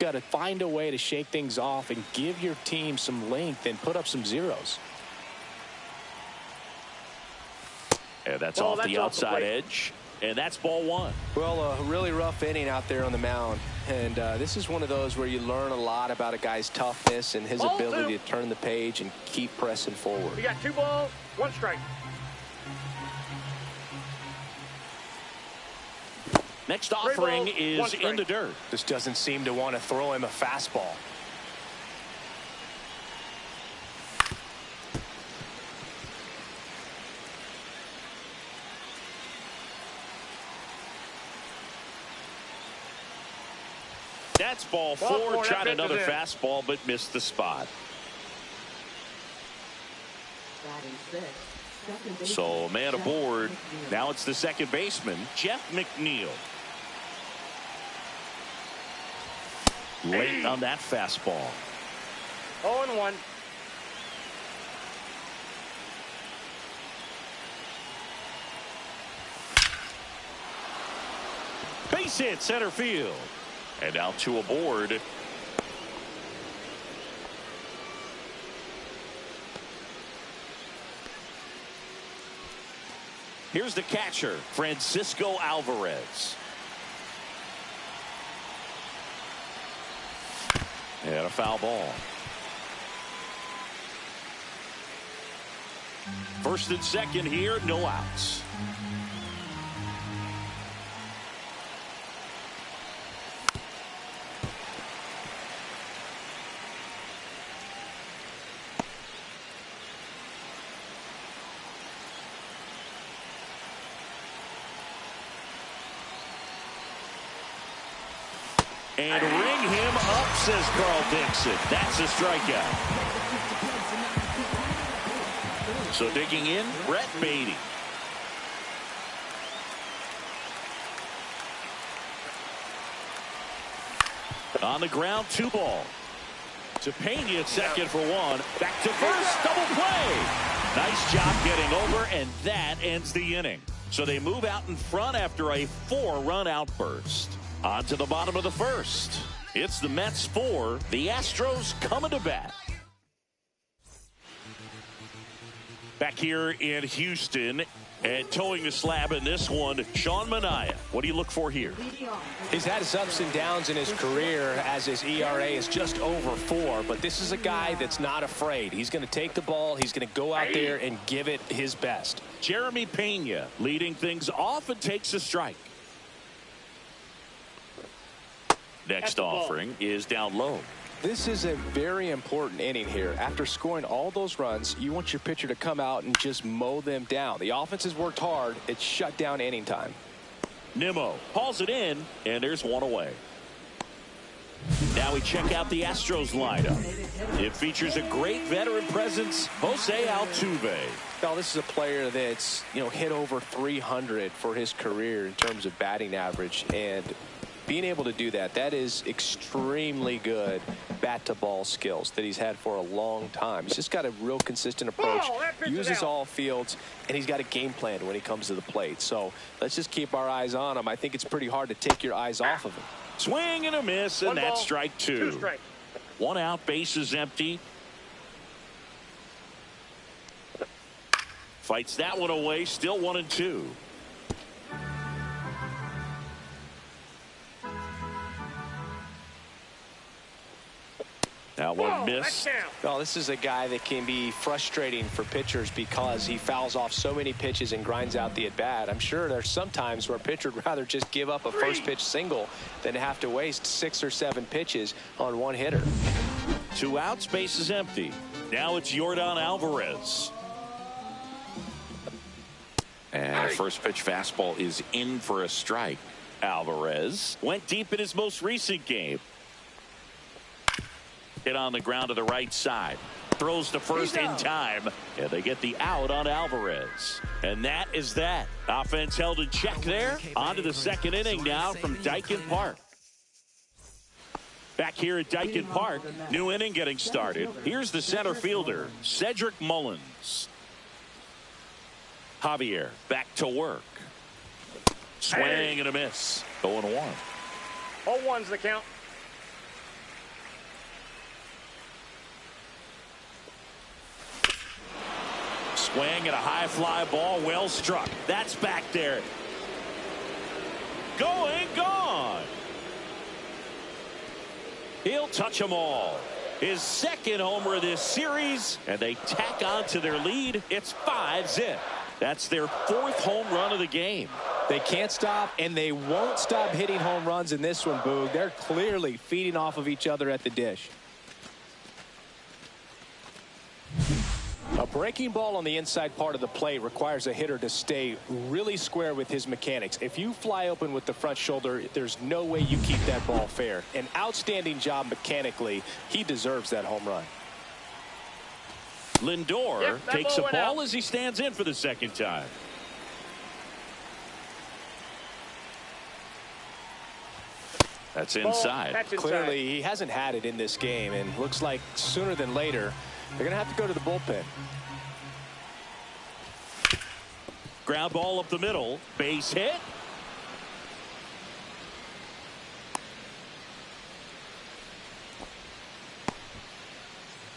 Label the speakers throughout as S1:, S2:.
S1: Got to find a way to shake things off and give your team some length and put up some zeros.
S2: And that's off the outside edge. And that's ball one.
S3: Well, a really rough inning out there on the mound. And this is one of those where you learn a lot about a guy's toughness and his ability to turn the page and keep pressing forward.
S4: We got 2 balls, 1 strike.
S2: Next offering is in the dirt.
S1: This doesn't seem to want to throw him a fastball.
S2: That's ball 4. Tried another fastball, but missed the spot. So man aboard. Now it's the second baseman, Jeff McNeil. Late on that fastball.
S4: 0-1.
S2: Base hit center field. And now 2 aboard. Here's the catcher, Francisco Alvarez. And a foul ball. First and second here, no outs. And ring him up, says Carl Dixon. That's a strikeout. So digging in, Brett Beatty. On the ground, 2 ball. To Pena at second for 1. Back to first, double play. Nice job getting over, and that ends the inning. So they move out in front after a 4-run outburst. On to the bottom of the first. It's the Mets 4, the Astros coming to bat. Back here in Houston, and towing the slab in this one, Sean Manaea. What do you look for here?
S1: He's had his ups and downs in his career as his ERA is just over 4, but this is a guy that's not afraid. He's going to take the ball. He's going to go out there and give it his best.
S2: Jeremy Pena leading things off and takes a strike. Next offering is down low.
S1: This is a very important inning here. After scoring all those runs, you want your pitcher to come out and just mow them down. The offense has worked hard. It's shut down inning time.
S2: Nimmo hauls it in, and there's 1 away. Now we check out the Astros lineup. It features a great veteran presence, Jose Altuve.
S1: Now, this is a player that's, hit over 300 for his career in terms of batting average, and being able to do that is extremely good bat-to-ball skills that he's had for a long time. He's just got a real consistent approach, uses all fields, and he's got a game plan when he comes to the plate. So let's just keep our eyes on him. I think it's pretty hard to take your eyes off of him.
S2: Swing and a miss, and that's strike 2.
S4: 2 strikes.
S2: 1 out, base is empty. Fights that one away, still 1-2. Now 1 miss.
S1: Well, this is a guy that can be frustrating for pitchers because he fouls off so many pitches and grinds out the at-bat. I'm sure there's some times where a pitcher would rather just give up a first pitch single than have to waste 6 or 7 pitches on 1 hitter.
S2: 2 outs, base is empty. Now it's Yordan Alvarez. And first pitch fastball is in for a strike. Alvarez went deep in his most recent game. Hit on the ground to the right side. Throws to first in time. And they get the out on Alvarez. And that is that. Offense held in check there. On to the second inning now from Daikin Park. Back here at Daikin Park. New inning getting started. Here's the center fielder, Cedric Mullins. Javier back to work. Swing and a miss. 0-1.
S4: 0-1's the count.
S2: Swing at a high fly ball, well struck. That's back there. Going, gone. He'll touch them all. His second homer of this series, and they tack on to their lead. It's 5-zip. That's their fourth home run of the game.
S1: They can't stop, and they won't stop hitting home runs in this one, Boog. They're clearly feeding off of each other at the dish. A breaking ball on the inside part of the plate requires a hitter to stay really square with his mechanics. If you fly open with the front shoulder, there's no way you keep that ball fair. An outstanding job mechanically. He deserves that home run.
S2: Lindor takes a ball as he stands in for the second time. That's inside.
S1: Clearly, he hasn't had it in this game, and looks like sooner than later, they're going to have to go to the bullpen.
S2: Ground ball up the middle. Base hit.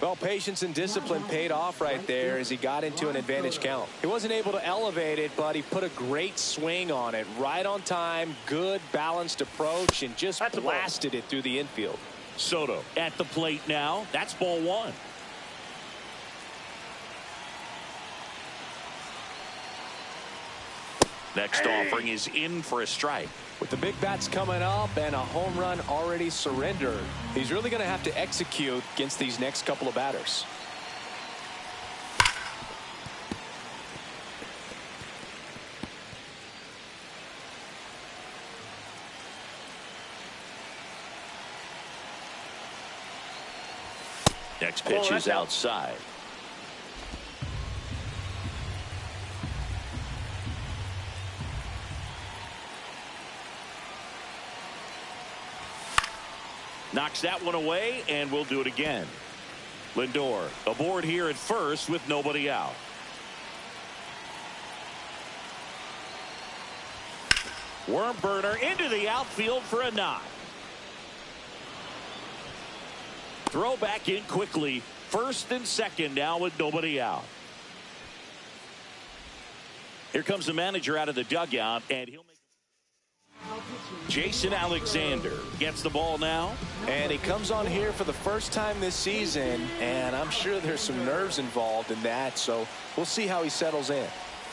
S1: Well, patience and discipline paid off right there as he got into an advantage count. He wasn't able to elevate it, but he put a great swing on it. Right on time, good balanced approach, and just blasted it through the infield.
S2: Soto at the plate now. That's ball one. Next offering is in for a strike.
S1: With the big bats coming up and a home run already surrendered, he's really going to have to execute against these next couple of batters.
S2: Next pitch is outside. Knocks that one away, and we'll do it again. Lindor aboard here at first with nobody out. Worm burner into the outfield for a knock. Throw back in quickly. First and second now with nobody out. Here comes the manager out of the dugout, and he'll make. Jason Alexander gets the ball now.
S1: And he comes on here for the first time this season, and I'm sure there's some nerves involved in that, so we'll see how he settles in.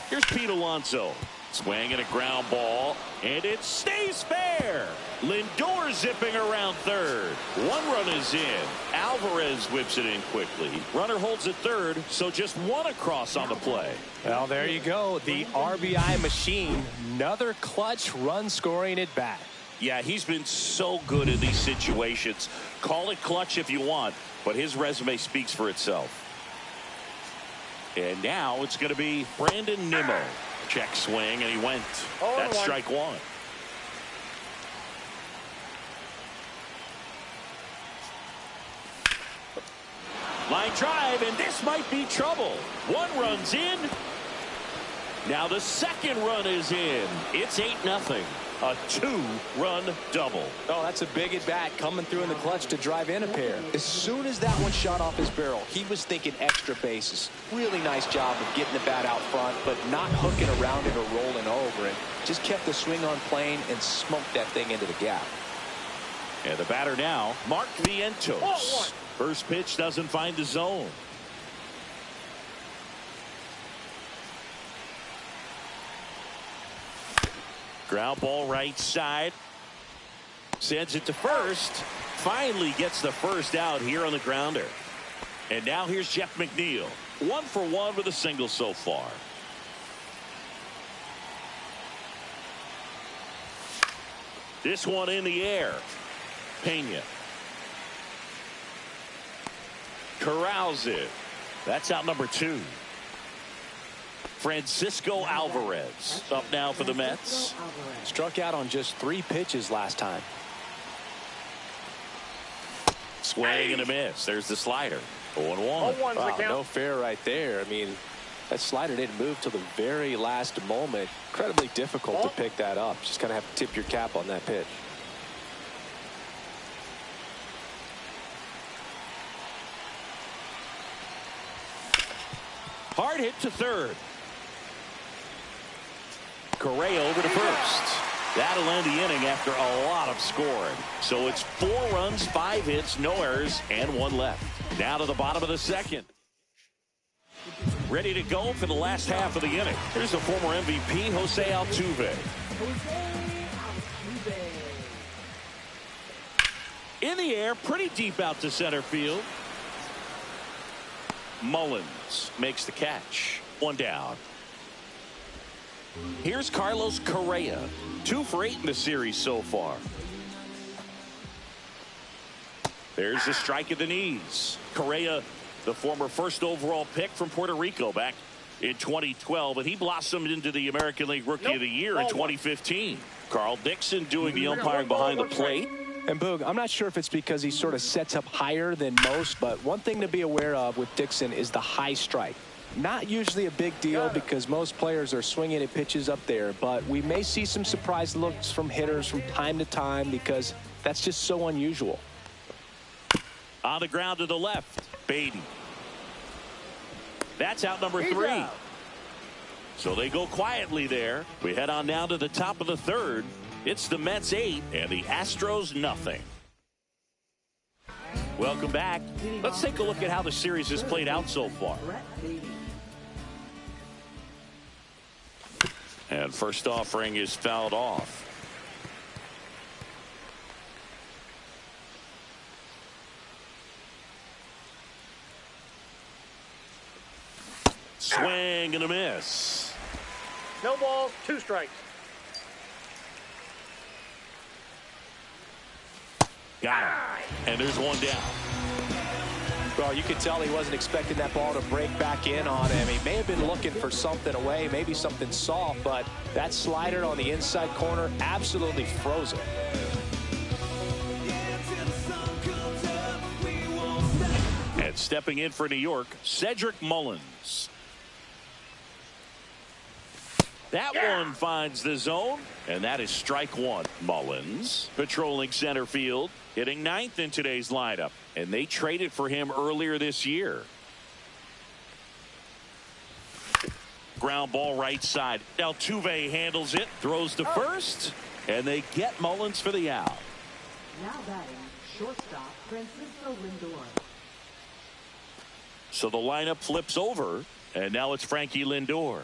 S2: Here's Pete Alonso. Swing and a ground ball, and it stays fair. Lindor zipping around third. One run is in. Alvarez whips it in quickly. Runner holds at third, so just one across on the play.
S1: Well, there you go. The RBI machine. Another clutch run scoring at bat.
S2: Yeah, he's been so good in these situations. Call it clutch if you want, but his resume speaks for itself. And now it's going to be Brandon Nimmo. Check swing, and he went. That's strike one. Line drive, and this might be trouble. One run's in. Now the second run is in. It's 8-0. A 2-run double.
S1: Oh, that's a big at bat coming through in the clutch to drive in a pair. As soon as that one shot off his barrel, he was thinking extra bases. Really nice job of getting the bat out front, but not hooking around it or rolling over it. Just kept the swing on plane and smoked that thing into the gap.
S2: And the batter now, Mark Vientos. First pitch doesn't find the zone. Ground ball right side. Sends it to first. Finally gets the first out here on the grounder. And now here's Jeff McNeil. 1 for 1 with a single so far. This one in the air. Pena. Corrals it. That's out number 2. Francisco Alvarez up now for the Mets.
S1: Struck out on just 3 pitches last time.
S2: Swing and a miss. There's the slider. 0-1.
S1: Wow, no fair right there. I mean, that slider didn't move till the very last moment. Incredibly difficult to pick that up. Just kind of have to tip your cap on that pitch.
S2: Hard hard hit to third. Correa over to first. That'll end the inning after a lot of scoring. So it's 4 runs, 5 hits, no errors, and 1 left. Now to the bottom of the second. Ready to go for the last half of the inning. Here's the former MVP, Jose Altuve. In the air, pretty deep out to center field. Mullins makes the catch. 1 down. Here's Carlos Correa. 2 for 8 in the series so far. There's the strike at the knees. Correa, the former first overall pick from Puerto Rico back in 2012, and he blossomed into the American League Rookie of the Year in 2015. Carl Dixon doing the umpiring behind the plate.
S1: And Boog, I'm not sure if it's because he sort of sets up higher than most, but one thing to be aware of with Dixon is the high strike. Not usually a big deal because most players are swinging at pitches up there, but we may see some surprise looks from hitters from time to time because that's just so unusual.
S2: On the ground to the left, Beatty. That's out number 3. So they go quietly there. We head on down to the top of the third. It's the Mets 8 and the Astros nothing. Welcome back. Let's take a look at how the series has played out so far. And first offering is fouled off. Swing and a miss.
S4: No balls, 2 strikes.
S2: Got him. And there's 1 down.
S1: Well, you could tell he wasn't expecting that ball to break back in on him. He may have been looking for something away, maybe something soft, but that slider on the inside corner absolutely froze him.
S2: And stepping in for New York, Cedric Mullins. That one finds the zone, and that is strike 1. Mullins patrolling center field, hitting 9th in today's lineup, and they traded for him earlier this year. Ground ball right side. Altuve handles it, throws to first, and they get Mullins for the out.
S5: Now batting, shortstop Francisco Lindor.
S2: So the lineup flips over, and now it's Frankie Lindor.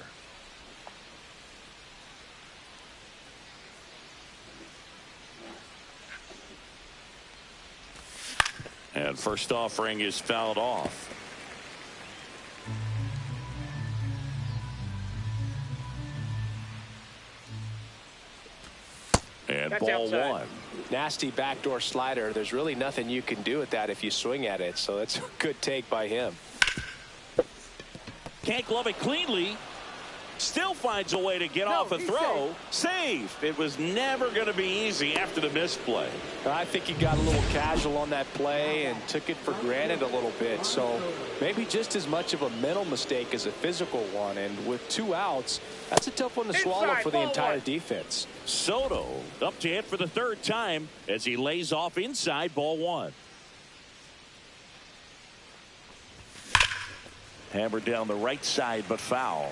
S2: And first offering is fouled off. And
S4: That's
S2: ball
S4: outside.
S2: 1.
S1: Nasty backdoor slider. There's really nothing you can do with that if you swing at it, so that's a good take by him.
S2: Can't glove it cleanly. Still finds a way to get off a throw. Safe. It was never going to be easy after the misplay.
S1: I think he got a little casual on that play and took it for granted a little bit. So maybe just as much of a mental mistake as a physical one. And with 2 outs, that's a tough one to swallow for the entire defense.
S2: Soto up to hit for the 3rd time as he lays off inside ball 1. Hammered down the right side, but foul.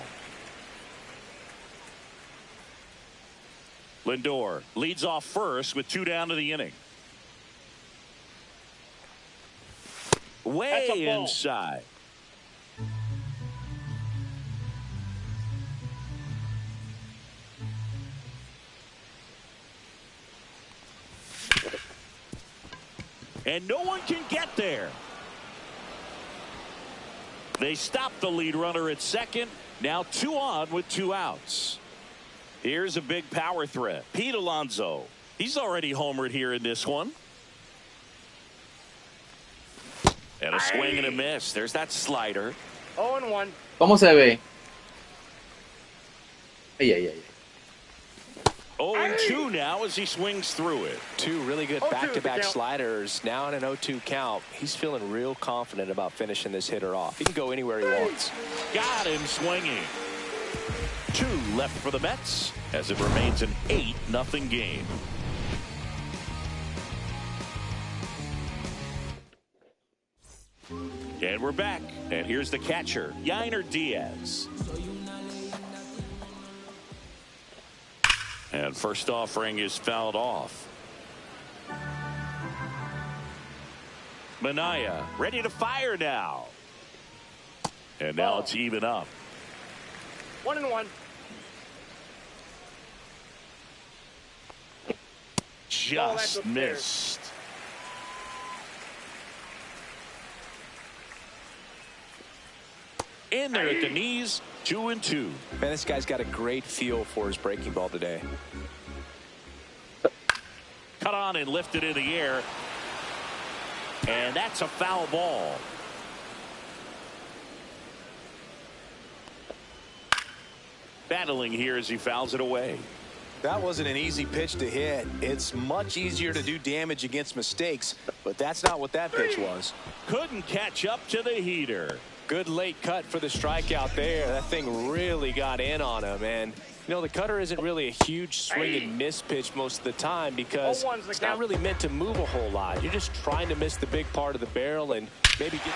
S2: Lindor leads off first with 2 down to the inning. Way inside. And no one can get there. They stop the lead runner at second. Now 2 on with 2 outs. Here's a big power threat. Pete Alonso. He's already homered here in this one. And a swing and a miss. There's that slider.
S4: 0-1.
S6: ¿Cómo se ve? Ay, ay, ay.
S2: 0-2 now as he swings through it.
S1: 2 really good
S4: 0-2
S1: back-to-back
S4: count.
S1: sliders. Now in an 0-2 count. He's feeling real confident about finishing this hitter off. He can go anywhere he wants.
S2: Got him swinging. 2 left for the Mets as it remains an 8-0 game. And we're back. And here's the catcher, Yainer Diaz. And first offering is fouled off. Minaya ready to fire now. And now it's even up.
S4: 1-1.
S2: Just missed. In there at the knees, 2-2.
S1: Man, this guy's got a great feel for his breaking ball today.
S2: Cut on and lifted in the air. And that's a foul ball. Battling here as he fouls it away.
S3: That wasn't an easy pitch to hit. It's much easier to do damage against mistakes, but that's not what that pitch was.
S2: Couldn't catch up to the heater.
S1: Good late cut for the strikeout there. That thing really got in on him. And, you know, the cutter isn't really a huge swing and miss pitch most of the time because it's not really meant to move a whole lot. You're just trying to miss the big part of the barrel and maybe get...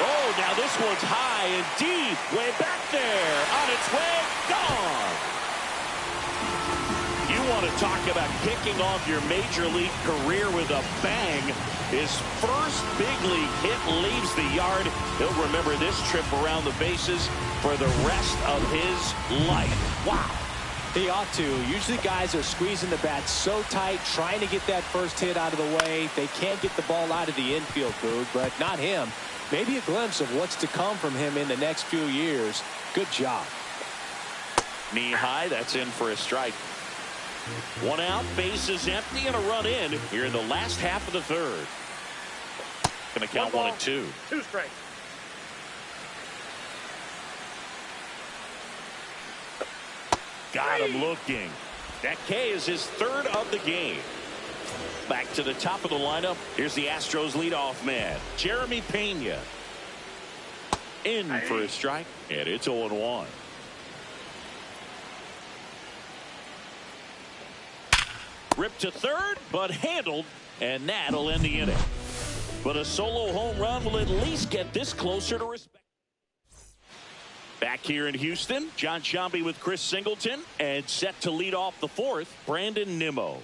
S2: Oh, now this one's high and deep. Way back there. On its way. Gone. You want to talk about kicking off your major league career with a bang. His first big league hit leaves the yard. He'll remember this trip around the bases for the rest of his life. Wow.
S1: He ought to. Usually guys are squeezing the bat so tight, trying to get that first hit out of the way. They can't get the ball out of the infield, Boog, but not him. Maybe a glimpse of what's to come from him in the next few years. Good job.
S2: Knee high, that's in for a strike. One out, bases empty, and a run in here in the last half of the third. Going to count 1-2.
S4: 2 strikes.
S2: Got him looking. That K is his third of the game. Back to the top of the lineup. Here's the Astros leadoff man, Jeremy Pena. In for a strike, and it's 0-1. Ripped to third, but handled, and that'll end the inning. But a solo home run will at least get this closer to respect. Back here in Houston, John Sciambi with Chris Singleton, and set to lead off the fourth, Brandon Nimmo.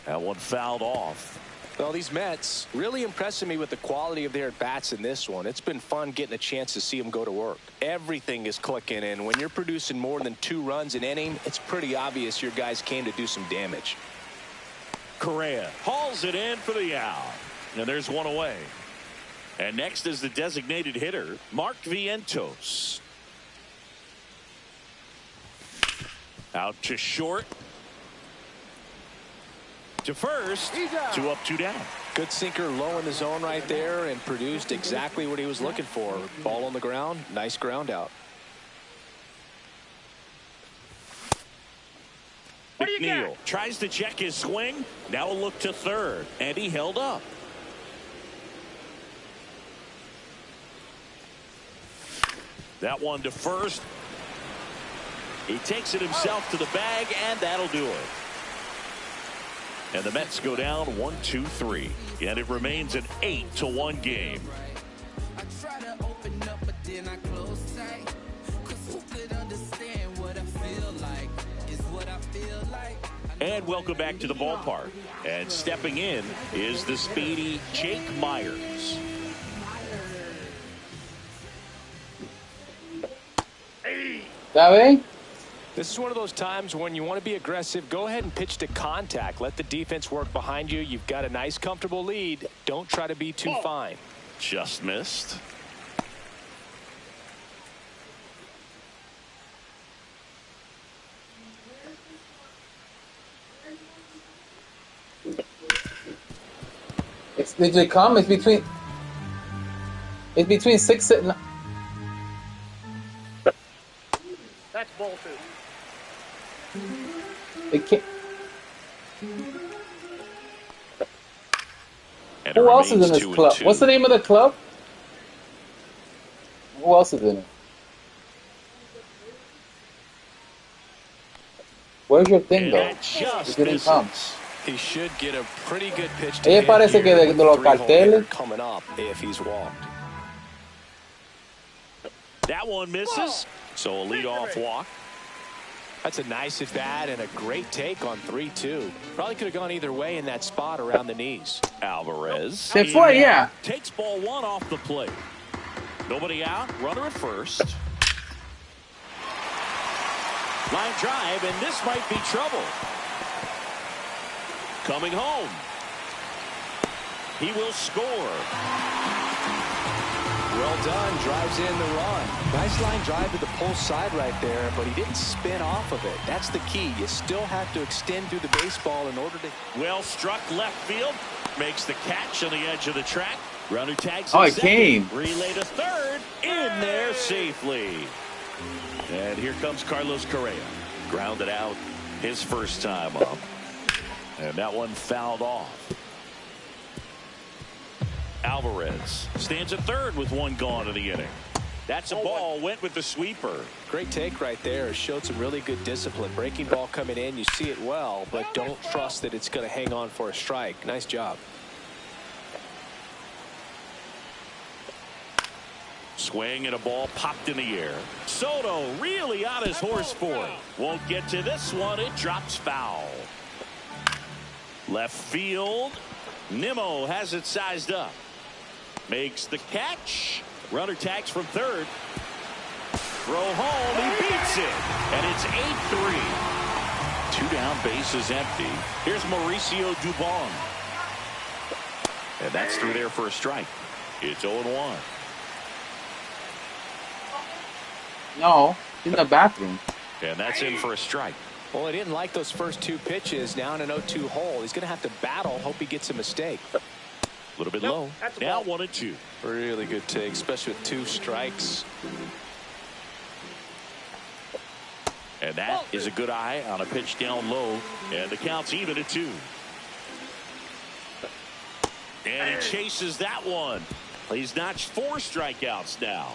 S2: That one fouled off.
S1: Well, these Mets really impressing me with the quality of their at-bats in this one. It's been fun getting a chance to see them go to work. Everything is clicking, and when you're producing more than 2 runs an inning, it's pretty obvious your guys came to do some damage.
S2: Correa hauls it in for the out. And there's one away. And next is the designated hitter, Mark Vientos. Out to short. To first. 2 up, 2 down.
S1: Good sinker low in the zone right there and produced exactly what he was looking for. Ball on the ground. Nice ground out.
S2: McNeil tries to check his swing. Now a look to third. And he held up. That one to first. He takes it himself to the bag, and that'll do it. And the Mets go down 1-2-3. And it remains an 8-1 game.
S6: I try to open up, but then I close tight. 'Cause who could understand what I feel like? Is what I feel like.
S2: And welcome back to the ballpark. And stepping in is the speedy Jake Myers.
S7: ¿Está bien?
S1: This is one of those times when you want to be aggressive. Go ahead and pitch to contact. Let the defense work behind you. You've got a nice, comfortable lead. Don't try to be too fine.
S2: Just missed.
S7: Did you come? It's between 6 and...
S4: That's ball 2.
S7: It can't...
S2: And
S7: Who else is in this club?
S2: 2-2.
S7: What's the name of the club? Who else is in it? Where's your thing,
S2: And
S7: though?
S2: that just
S7: It didn't come.
S2: misses.
S1: He should get a pretty good pitch to
S7: Ella
S1: hit
S7: parece que
S1: here
S7: de
S1: with
S7: los
S1: the 3-hole
S7: carteles.
S1: hitter coming up if he's walked.
S2: That one misses. So a leadoff walk.
S1: That's a nice at bat and a great take on 3-2. Probably could have gone either way in that spot around the knees.
S2: Alvarez
S7: Se fue ya.
S2: takes ball one off the plate. Nobody out. Runner at first. Line drive, and this might be trouble. Coming home. He will score.
S1: Well done. Drives in the run. Nice line drive to the pull side right there, but he didn't spin off of it. That's the key. You still have to extend through the baseball in order to...
S2: Well struck left field. Makes the catch on the edge of the track. Runner tags
S7: Oh,
S2: in
S7: it
S2: second.
S7: came.
S2: Relay to third. In there safely. And here comes Carlos Correa. Grounded out his first time up. And that one fouled off. Alvarez stands at third with one gone in the inning. That's a ball. Went with the sweeper.
S1: Great take right there. Showed some really good discipline. Breaking ball coming in. You see it well, but don't trust that it's going to hang on for a strike. Nice job.
S2: Swing and a ball popped in the air. Soto really on his horse for it. Won't get to this one. It drops foul. Left field. Nimmo has it sized up. Makes the catch. Runner tags from third. Throw home. He beats it. And it's 8-3. 2 down, bases empty. Here's Mauricio Dubon. And that's through there for a strike. It's 0-1.
S7: No, in the bathroom.
S2: And that's in for a strike.
S1: Well, he didn't like those first 2 pitches. Now in an 0-2 hole. He's going to have to battle. Hope he gets a mistake.
S2: A little bit low. Now 1-2.
S1: Really good take, especially with 2 strikes.
S2: And that is a good eye on a pitch down low. And the count's even at 2. And he chases that one. He's notched 4 strikeouts now.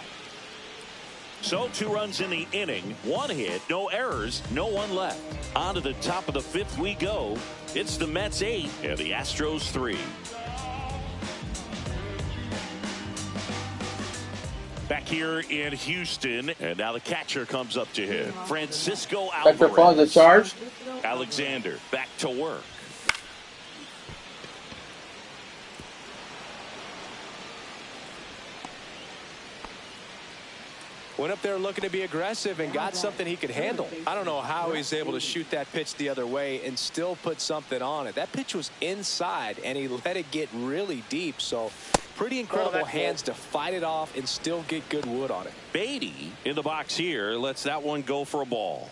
S2: So 2 runs in the inning, 1 hit, no errors, no one left. On to the top of the 5th we go. It's the Mets 8 and the Astros 3. Back here in Houston, and now the catcher comes up to hit. Francisco
S7: Spectre phones
S2: Alvarez.
S7: are charged.
S2: Alexander back to work.
S1: Went up there looking to be aggressive and got something he could handle. I don't know how he's able to shoot that pitch the other way and still put something on it. That pitch was inside, and he let it get really deep. So pretty incredible hands to fight it off and still get good wood on it.
S2: Beatty in the box here lets that one go for a ball.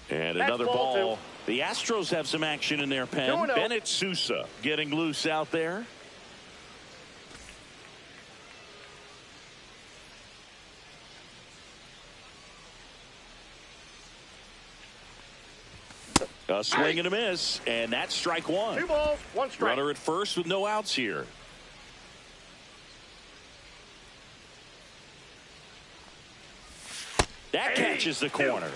S2: And another ball. The Astros have some action in their pen. Bennett Sousa getting loose out there. A swing and a miss, and that's strike 1.
S4: 2 balls, 1 strike.
S2: Runner at first with no outs here. That catches the corner.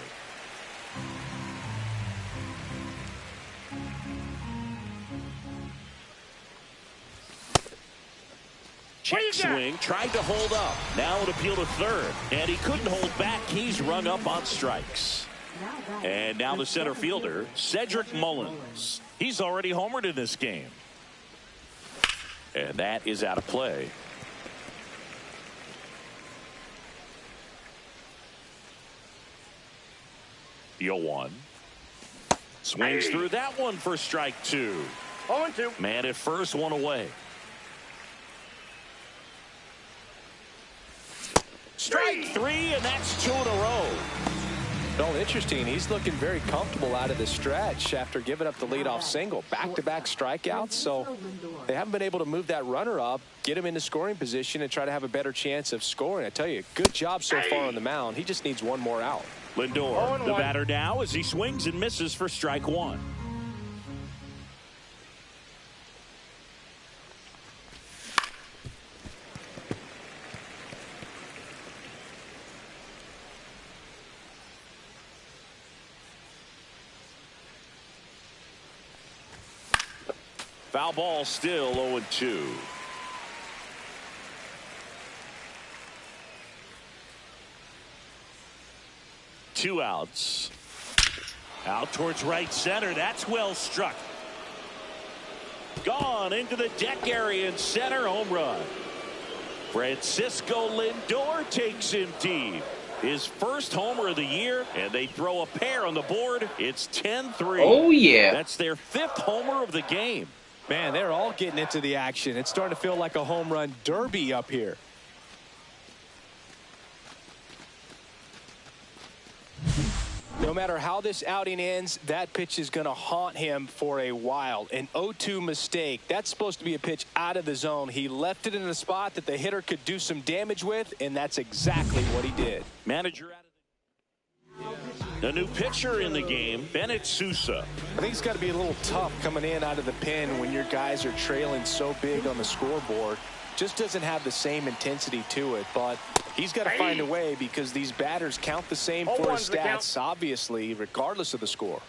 S2: Check swing, tried to hold up. Now an appeal to third, and he couldn't hold back. He's rung up on strikes. And now the center fielder, Cedric Mullins. He's already homered in this game. And that is out of play. The 0-1. Swings through that one for strike 2.
S4: 0-2.
S2: Man at first, 1 away. Strike 3, and that's 2 in a row.
S1: Well, interesting. He's looking very comfortable out of the stretch after giving up the leadoff single. Back-to-back strikeouts, so they haven't been able to move that runner up, get him into scoring position, and try to have a better chance of scoring. I tell you, good job so far on the mound. He just needs 1 more out.
S2: Lindor, the batter now, as he swings and misses for strike 1. Foul ball still 0-2. Two outs. Out towards right center. That's well struck. Gone into the deck area in center. Home run. Francisco Lindor takes him deep. His first homer of the year, and they throw a pair on the board. It's 10-3.
S7: Oh, yeah.
S2: That's their 5th homer of the game.
S3: Man, they're all getting into the action. It's starting to feel like a home run derby up here. No matter how this outing ends, that pitch is going to haunt him for a while. An 0-2 mistake. That's supposed to be a pitch out of the zone. He left it in a spot that the hitter could do some damage with, and that's exactly what he did.
S2: Manager out of the new pitcher in the game, Bennett Sousa.
S3: I think it's got to be a little tough coming in out of the pen when your guys are trailing so big on the scoreboard. Just doesn't have the same intensity to it, but he's got to find a way because these batters count the same for his stats, obviously, regardless of the score.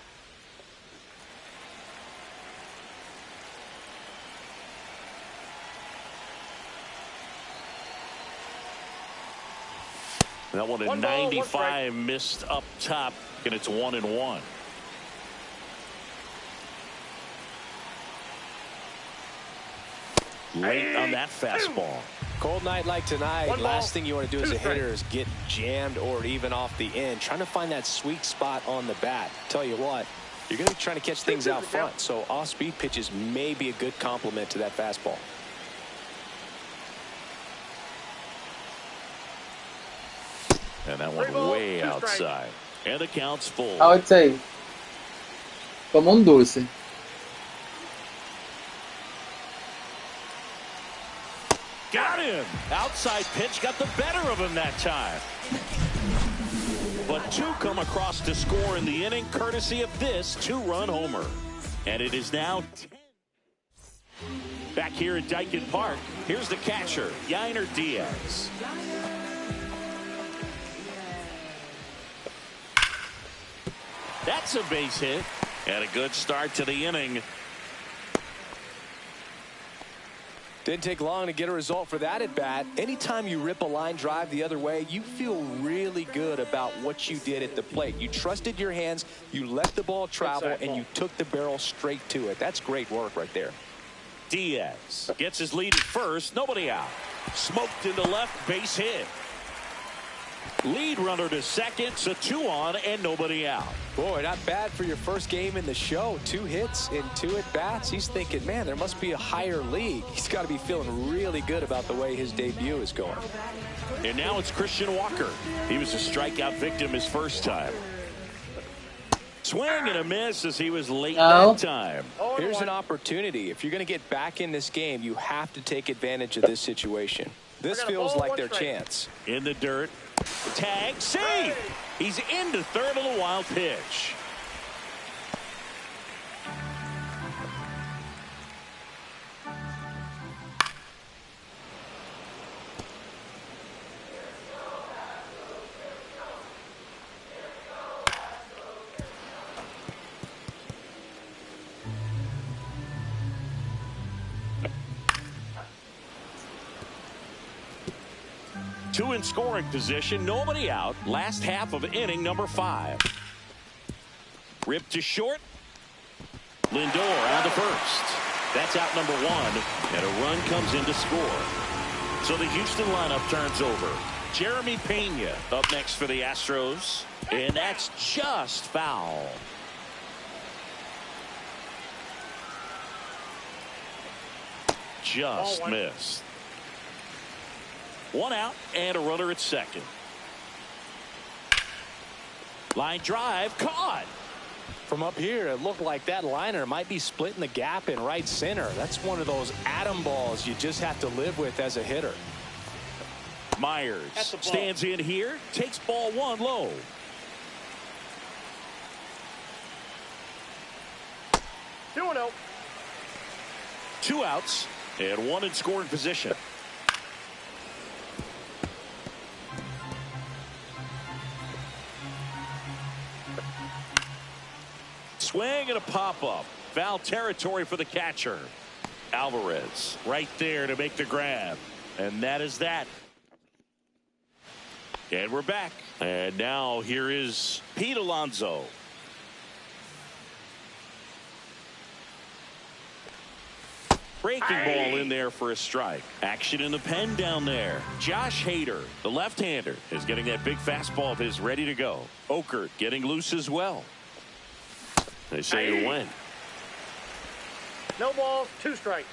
S2: That one at 95 missed up top, and it's 1-1. Late on that fastball.
S3: Cold night like tonight, last thing you want to do as a hitter is get jammed or even off the end. Trying to find that sweet spot on the bat. Tell you what, you're going to be trying to catch things out front, so off-speed pitches may be a good complement to that fastball.
S2: And that one way outside. And the count's full.
S7: I would say, como un dulce.
S2: Got him. Outside pitch got the better of him that time. But two come across to score in the inning, courtesy of this two-run homer. And it is now 10. Back here at Dyken Park, here's the catcher, Yainer Diaz. That's a base hit. And a good start to the inning.
S3: Didn't take long to get a result for that at bat. Anytime you rip a line drive the other way, you feel really good about what you did at the plate. You trusted your hands, you let the ball travel, and you took the barrel straight to it. That's great work right there.
S2: Diaz gets his lead at first, nobody out. Smoked into left, base hit. Lead runner to second, so 2 on and nobody out.
S3: Boy, not bad for your first game in the show. 2 hits in 2 at-bats. He's thinking, man, there must be a higher league. He's got to be feeling really good about the way his debut is going.
S2: And now it's Christian Walker. He was a strikeout victim his first time. Swing and a miss as he was late that time.
S3: Here's an opportunity. If you're going to get back in this game, you have to take advantage of this situation. This feels like their chance.
S2: In the dirt. Tag, save. He's into third on the wild pitch. Two in scoring position, nobody out. Last half of inning number 5. Ripped to short. Lindor on to first. That's out number 1, and a run comes in to score. So the Houston lineup turns over. Jeremy Pena up next for the Astros, and that's just foul. Just missed. 1 out and a runner at second. Line drive caught.
S3: From up here, it looked like that liner might be splitting the gap in right center. That's one of those atom balls you just have to live with as a hitter.
S2: Myers stands in here, takes ball 1 low. Two outs and 1 in scoring position. Swing and a pop-up. Foul territory for the catcher. Alvarez right there to make the grab. And that is that. And we're back. And now here is Pete Alonso. Breaking ball in there for a strike. Action in the pen down there. Josh Hader, the left-hander, is getting that big fastball of his ready to go. Okert getting loose as well. They say you win.
S4: No balls, 2 strikes.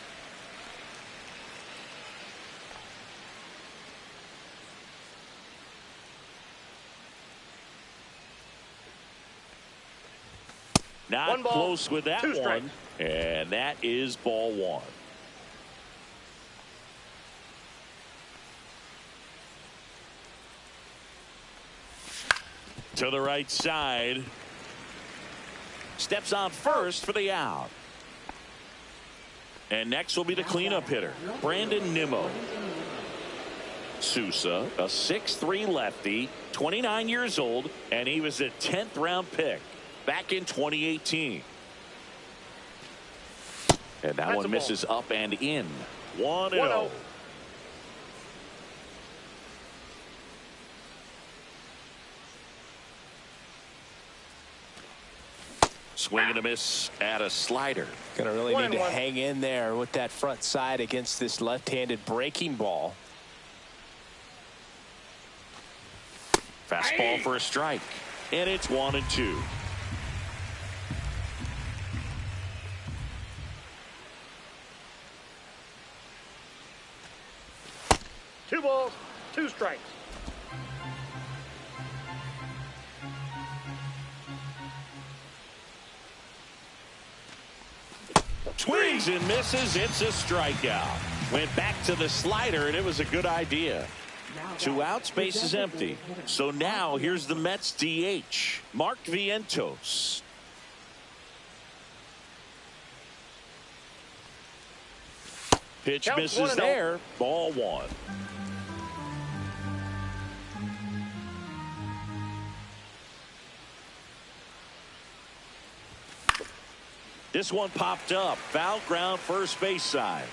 S2: Not close with that one. And that is ball 1. To the right side. Steps on first for the out. And next will be the cleanup hitter, Brandon Nimmo. Sousa, a 6'3" lefty, 29 years old, and he was a 10th round pick back in 2018. And that one misses up and in. 1-0. Swing and a miss at a slider.
S3: Gonna really need to hang in there with that front side against this left-handed breaking ball.
S2: Fastball for a strike. And it's 1-2.
S4: Two balls, 2 strikes.
S2: Swings and misses. It's a strikeout. Went back to the slider, and it was a good idea. 2 outs, base is empty. So now here's the Mets DH, Mark Vientos. Pitch misses there. Ball 1. This one popped up. Foul ground, first base side.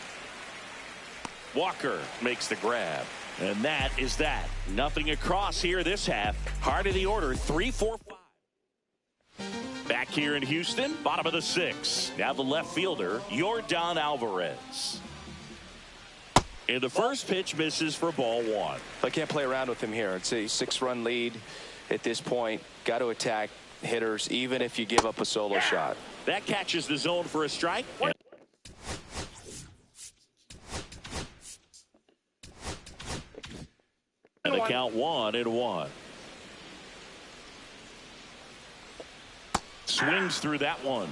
S2: Walker makes the grab. And that is that. Nothing across here this half. Heart of the order, 3-4-5. Back here in Houston, bottom of the 6th. Now the left fielder, Yordan Alvarez. And the first pitch misses for ball 1.
S3: I can't play around with him here. It's a 6-run lead at this point. Got to attack hitters, even if you give up a solo shot.
S2: That catches the zone for a strike. And the count 1-1. Swings through that one.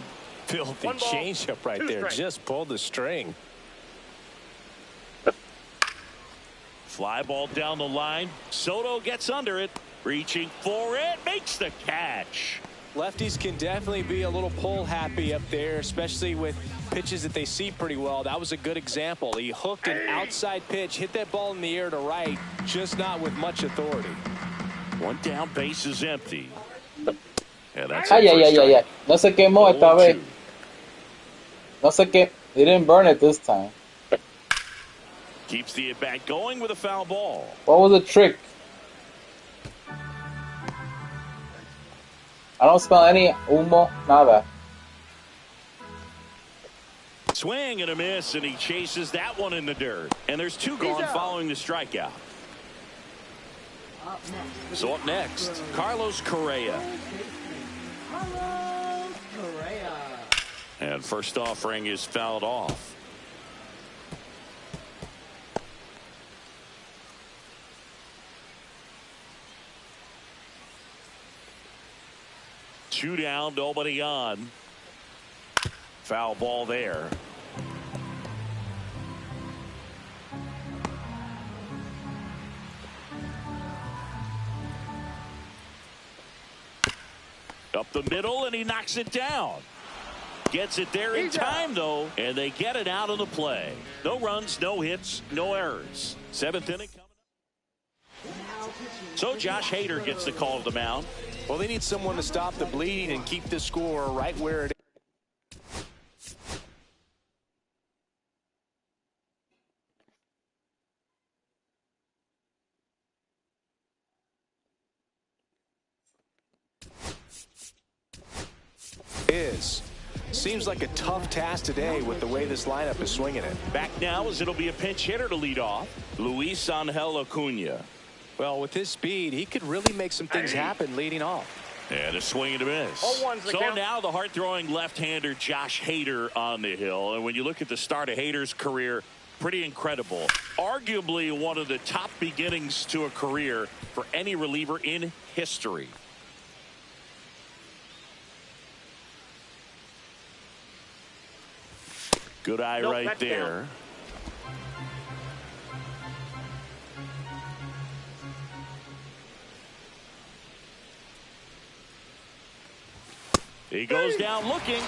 S3: Filthy changeup right there. Just pulled the string.
S2: Fly ball down the line. Soto gets under it. Reaching for it. Makes the catch.
S3: Lefties can definitely be a little pull happy up there, especially with pitches that they see pretty well. That was a good example. He hooked an outside pitch, hit that ball in the air to right, just not with much authority.
S2: 1 down, base is empty. And that's
S7: ay. No se quemó esta vez. No se quemó. He didn't burn it this time.
S2: Keeps the at bat going with a foul ball.
S7: What was the trick? I don't smell any humo, nada.
S2: Swing and a miss, and he chases that one in the dirt. And there's 2 gone following the strikeout. So up next, Carlos Correa. And first offering is fouled off. Two down, nobody on. Foul ball there. Up the middle, and he knocks it down. Gets it there in time, though, and they get it out of the play. No runs, no hits, no errors. 7th inning coming up. So Josh Hader gets the call to the mound.
S3: Well, they need someone to stop the bleeding and keep the score right where it is.
S1: seems like a tough task today with the way this lineup is swinging it.
S2: Back now as it'll be a pinch hitter to lead off. Luis Angel Acuna.
S1: Well, with his speed, he could really make some things happen leading off.
S2: And a swing and a miss. So now the hard-throwing left-hander Josh Hader on the hill. And when you look at the start of Hader's career, pretty incredible. Arguably one of the top beginnings to a career for any reliever in history. Good eye right there.
S4: Down.
S2: He goes down looking.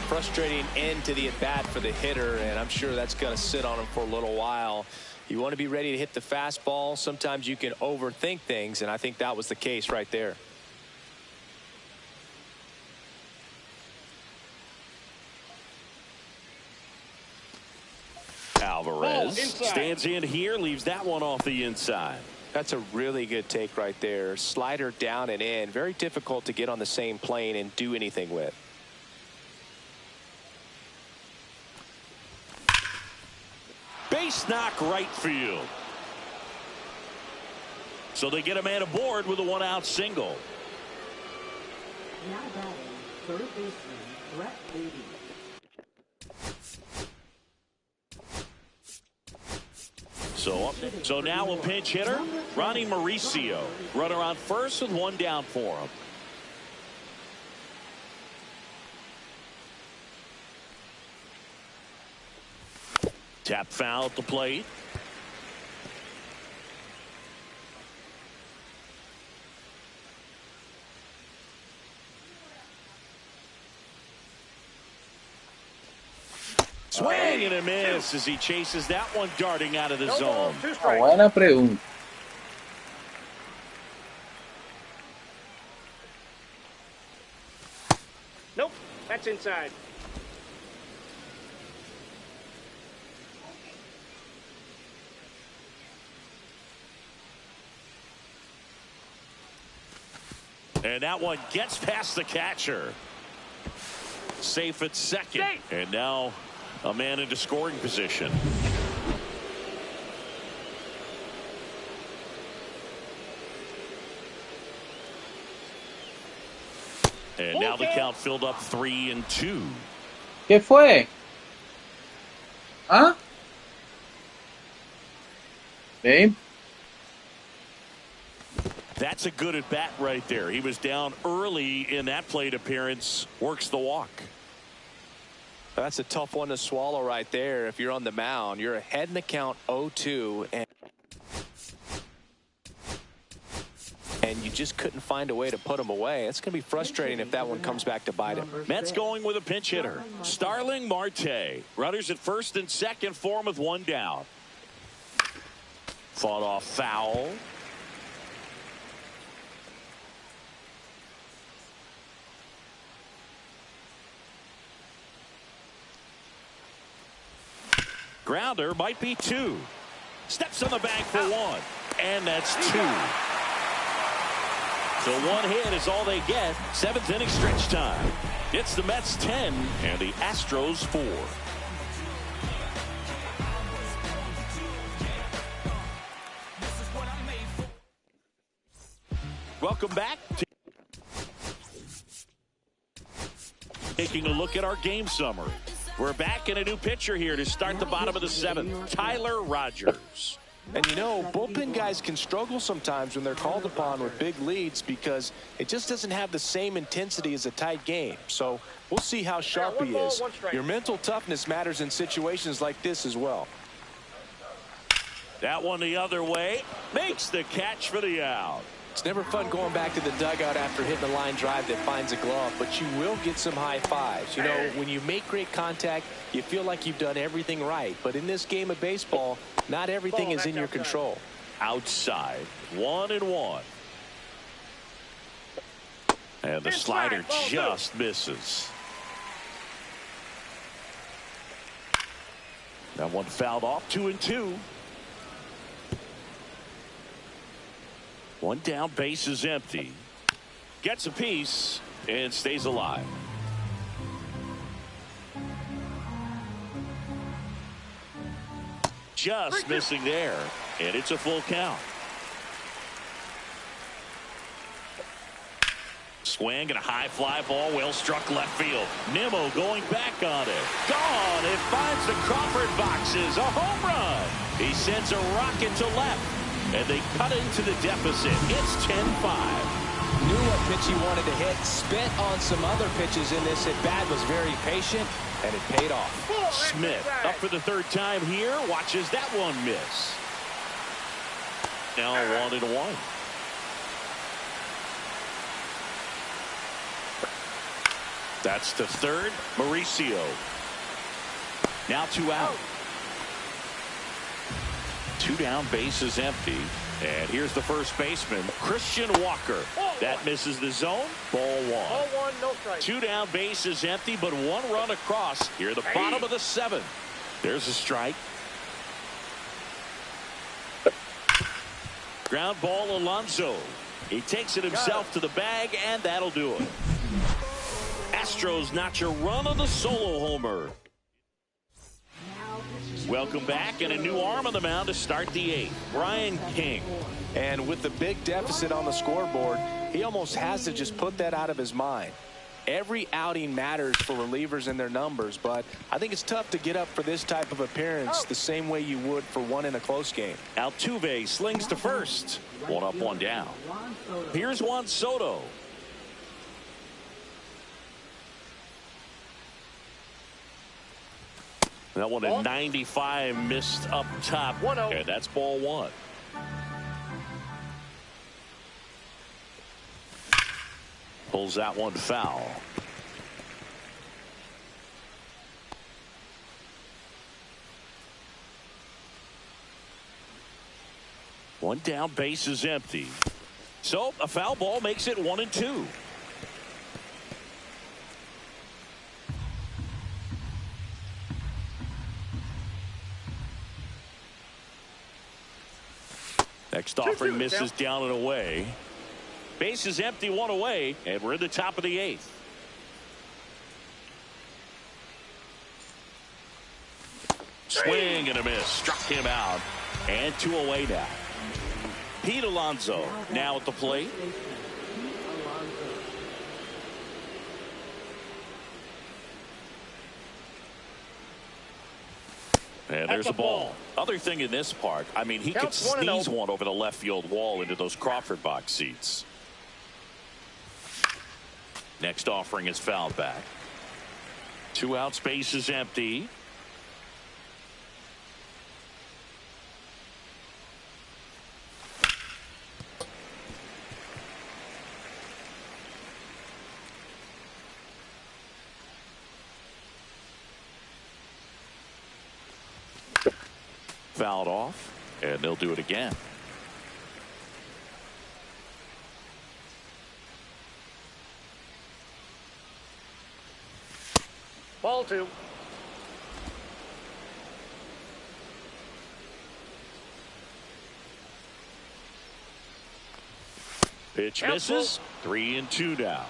S1: Frustrating end to the at-bat for the hitter, and I'm sure that's going to sit on him for a little while. You want to be ready to hit the fastball. Sometimes you can overthink things, and I think that was the case right there.
S2: Alvarez stands in here, leaves that one off the inside.
S1: That's a really good take right there. Slider down and in. Very difficult to get on the same plane and do anything with.
S2: Base knock right field. So they get a man aboard with a one-out single.
S5: Now batting, third baseman Brett Beatty.
S2: So now a pinch hitter, Ronnie Mauricio. Runner on first with one down for him. Tap foul at the plate. Swing and a miss as he chases that one darting out of the zone.
S7: Buena pregunta.
S4: Nope, that's inside.
S2: And that one gets past the catcher. Safe at second. And now a man into scoring position. And now the count filled up 3-2.
S7: ¿Qué fue? ¿Ah? Babe?
S2: That's a good at bat right there. He was down early in that plate appearance. Works the walk.
S1: That's a tough one to swallow right there. If you're on the mound, you're ahead in the count 0-2, and you just couldn't find a way to put him away. It's going to be frustrating if that one comes back to bite him.
S2: Mets going with a pinch hitter. Starling Marte. Runners at first and second for him with one down. Fought off foul. Grounder might be two. Steps on the bag for one. And that's two. So one hit is all they get. Seventh inning stretch time. It's the Mets 10 and the Astros 4. Welcome back. Taking a look at our game summary. We're back in a new pitcher here to start the bottom of the seventh. Tyler Rogers.
S1: And you know, bullpen guys can struggle sometimes when they're called upon with big leads because it just doesn't have the same intensity as a tight game. So we'll see how sharp he is. Your mental toughness matters in situations like this as well.
S2: That one the other way. Makes the catch for the out.
S1: It's never fun going back to the dugout after hitting a line drive that finds a glove, but you will get some high fives. You know, when you make great contact, you feel like you've done everything right. But in this game of baseball, not everything is in your control.
S2: Outside, 1-1. And the slider just misses. That one fouled off, 2-2. One down, base is empty. Gets a piece and stays alive. just missing there. And it's a full count. Swing and a high fly ball, well struck left field. Nimmo going back on it. Gone. It finds the Crawford boxes. A home run. He sends a rocket to left. And they cut into the deficit. It's 10-5.
S3: Knew what pitch he wanted to hit. Spent on some other pitches in this at bat. Was very patient, and it paid off.
S2: Smith up for the third time here. Watches that one miss. Now 1-1. That's to third. Mauricio. Now 2 out. 2 down, bases empty. And here's the first baseman, Christian Walker. That misses the zone. Ball 1.
S4: Ball 1, no strike.
S2: 2 down, bases empty, but 1 run across. Here, the bottom of the 7th. There's a strike. Ground ball, Alonso. He takes it himself to the bag, and that'll do it. Astros notch a run on the solo homer. Welcome back, and a new arm on the mound to start the 8th. Brian King.
S3: And with the big deficit on the scoreboard, he almost has to just put that out of his mind. Every outing matters for relievers and their numbers, but I think it's tough to get up for this type of appearance the same way you would for one in a close game.
S2: Altuve slings to first. 1 up, 1 down. Here's Juan Soto. That one at 95 missed up top.
S4: 1-0.
S2: And that's ball 1. Pulls that one foul. One down, base is empty. So a foul ball makes it 1-2. Next offering misses down and away. Base is empty, 1 away, and we're in the top of the 8th. Swing and a miss. Struck him out. And 2 away now. Pete Alonso now at the plate. And there's a ball. Other thing in this part, I mean, he could sneeze one over the left field wall into those Crawford box seats. Next offering is fouled back. 2 outs, base is empty. Fouled off, and they'll do it again.
S4: Ball 2.
S2: Pitch misses. 3-2 now.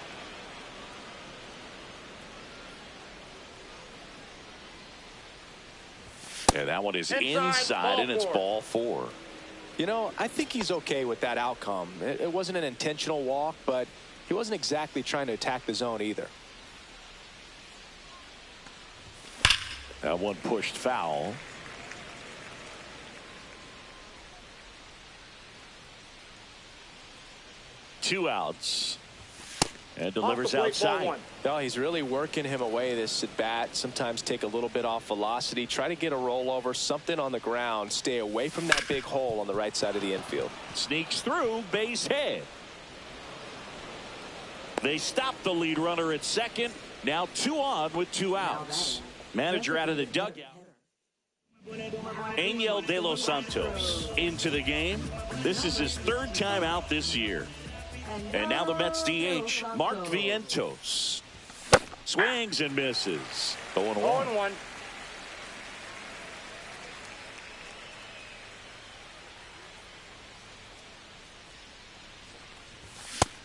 S2: And that one is inside and it's ball 4.
S3: You know, I think he's okay with that outcome. It wasn't an intentional walk, but he wasn't exactly trying to attack the zone either.
S2: That one pushed foul. Two outs. And delivers outside.
S3: No, he's really working him away this at bat. Sometimes take a little bit off velocity. Try to get a rollover, something on the ground. Stay away from that big hole on the right side of the infield.
S2: Sneaks through, base hit. They stop the lead runner at second. Now 2 on with 2 outs. Manager out of the dugout. Angel De Los Santos into the game. This is his 3rd time out this year. And now the Mets DH, Mark Vientos. Swings and misses. 0-1.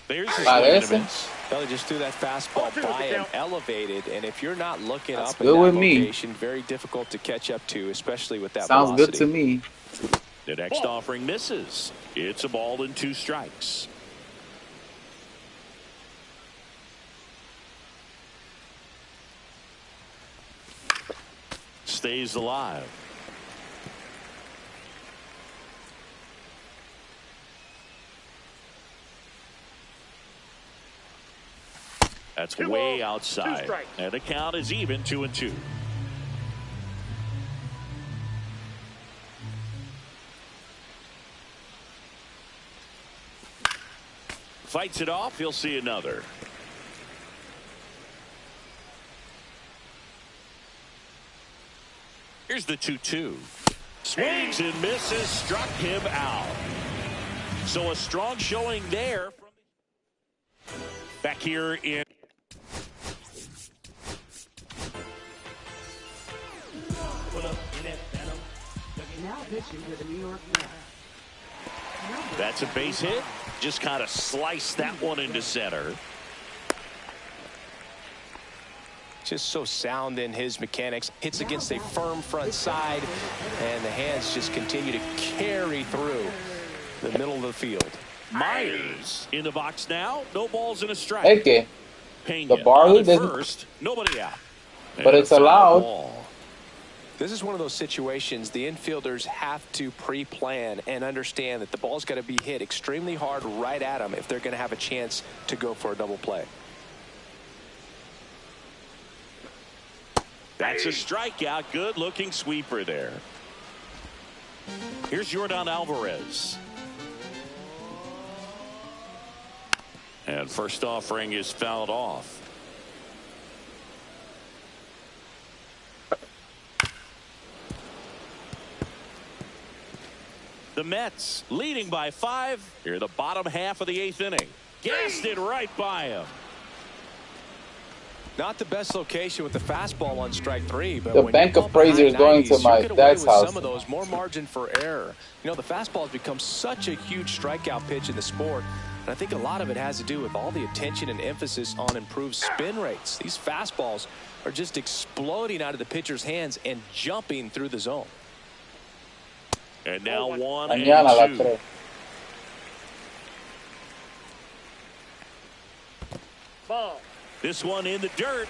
S2: There's his miss.
S1: Well, he just threw that fastball by him, elevated, and if you're not looking
S7: That's
S1: up in
S7: good
S1: that
S7: with me.
S1: location, very difficult to catch up to, especially with that
S7: Sounds
S1: velocity.
S7: good to me.
S2: The next offering misses. It's a ball and 2 strikes. Stays alive. That's way outside. And the count is even 2-2. Fights it off. He'll see another. Here's the 2-2. Swings and misses. Struck him out. So a strong showing there. Back here in.
S5: Now pitching to the New York Mets.
S2: That's a base hit. Just kind of sliced that one into center.
S1: Just so sound in his mechanics. Hits against a firm front side, and the hands just continue to carry through the middle of the field.
S2: Myers in the box now. No balls and a strike.
S7: Okay.
S2: Pena
S7: The barley
S2: on
S7: doesn't.
S2: first. Nobody out.
S7: But
S2: And
S7: it's
S2: a foul
S7: allowed.
S2: ball.
S1: This is one of those situations the infielders have to pre-plan and understand that the ball's got to be hit extremely hard right at them if they're going to have a chance to go for a double play.
S2: That's a strikeout. Good looking sweeper there. Here's Yordan Alvarez. And first offering is fouled off. The Mets leading by 5 here in the bottom half of the 8th inning. Gassed it right by him.
S1: Not the best location with the fastball on strike 3, but
S7: The
S1: when
S7: bank
S1: you
S7: of praise is going to my
S1: you get away
S7: dad's
S1: with
S7: house.
S1: some of those, more margin for error. You know, the fastball has become such a huge strikeout pitch in the sport, and I think a lot of it has to do with all the attention and emphasis on improved spin rates. These fastballs are just exploding out of the pitcher's hands and jumping through the zone.
S2: And now 1
S7: Mañana a las
S2: and 2.
S7: 3.
S4: Ball.
S2: This one in the dirt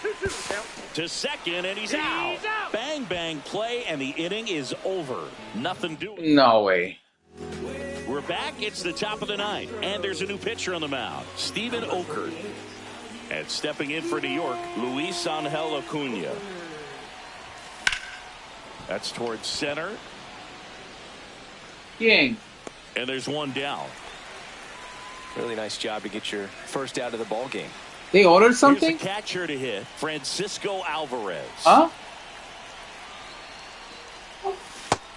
S4: 2-2 count.
S2: to second, and he's out. Bang, bang play, and the inning is over. Nothing doing.
S7: No way.
S2: We're back. It's the top of the 9th, and there's a new pitcher on the mound, Steven Okert. And stepping in for New York, Luis Angel Acuna. That's towards center,
S7: King.
S2: and there's one down.
S1: Really nice job to get your first out of the ball game.
S7: They ordered
S2: Here's
S7: something?
S2: a catcher to hit, Francisco Alvarez.
S7: Huh?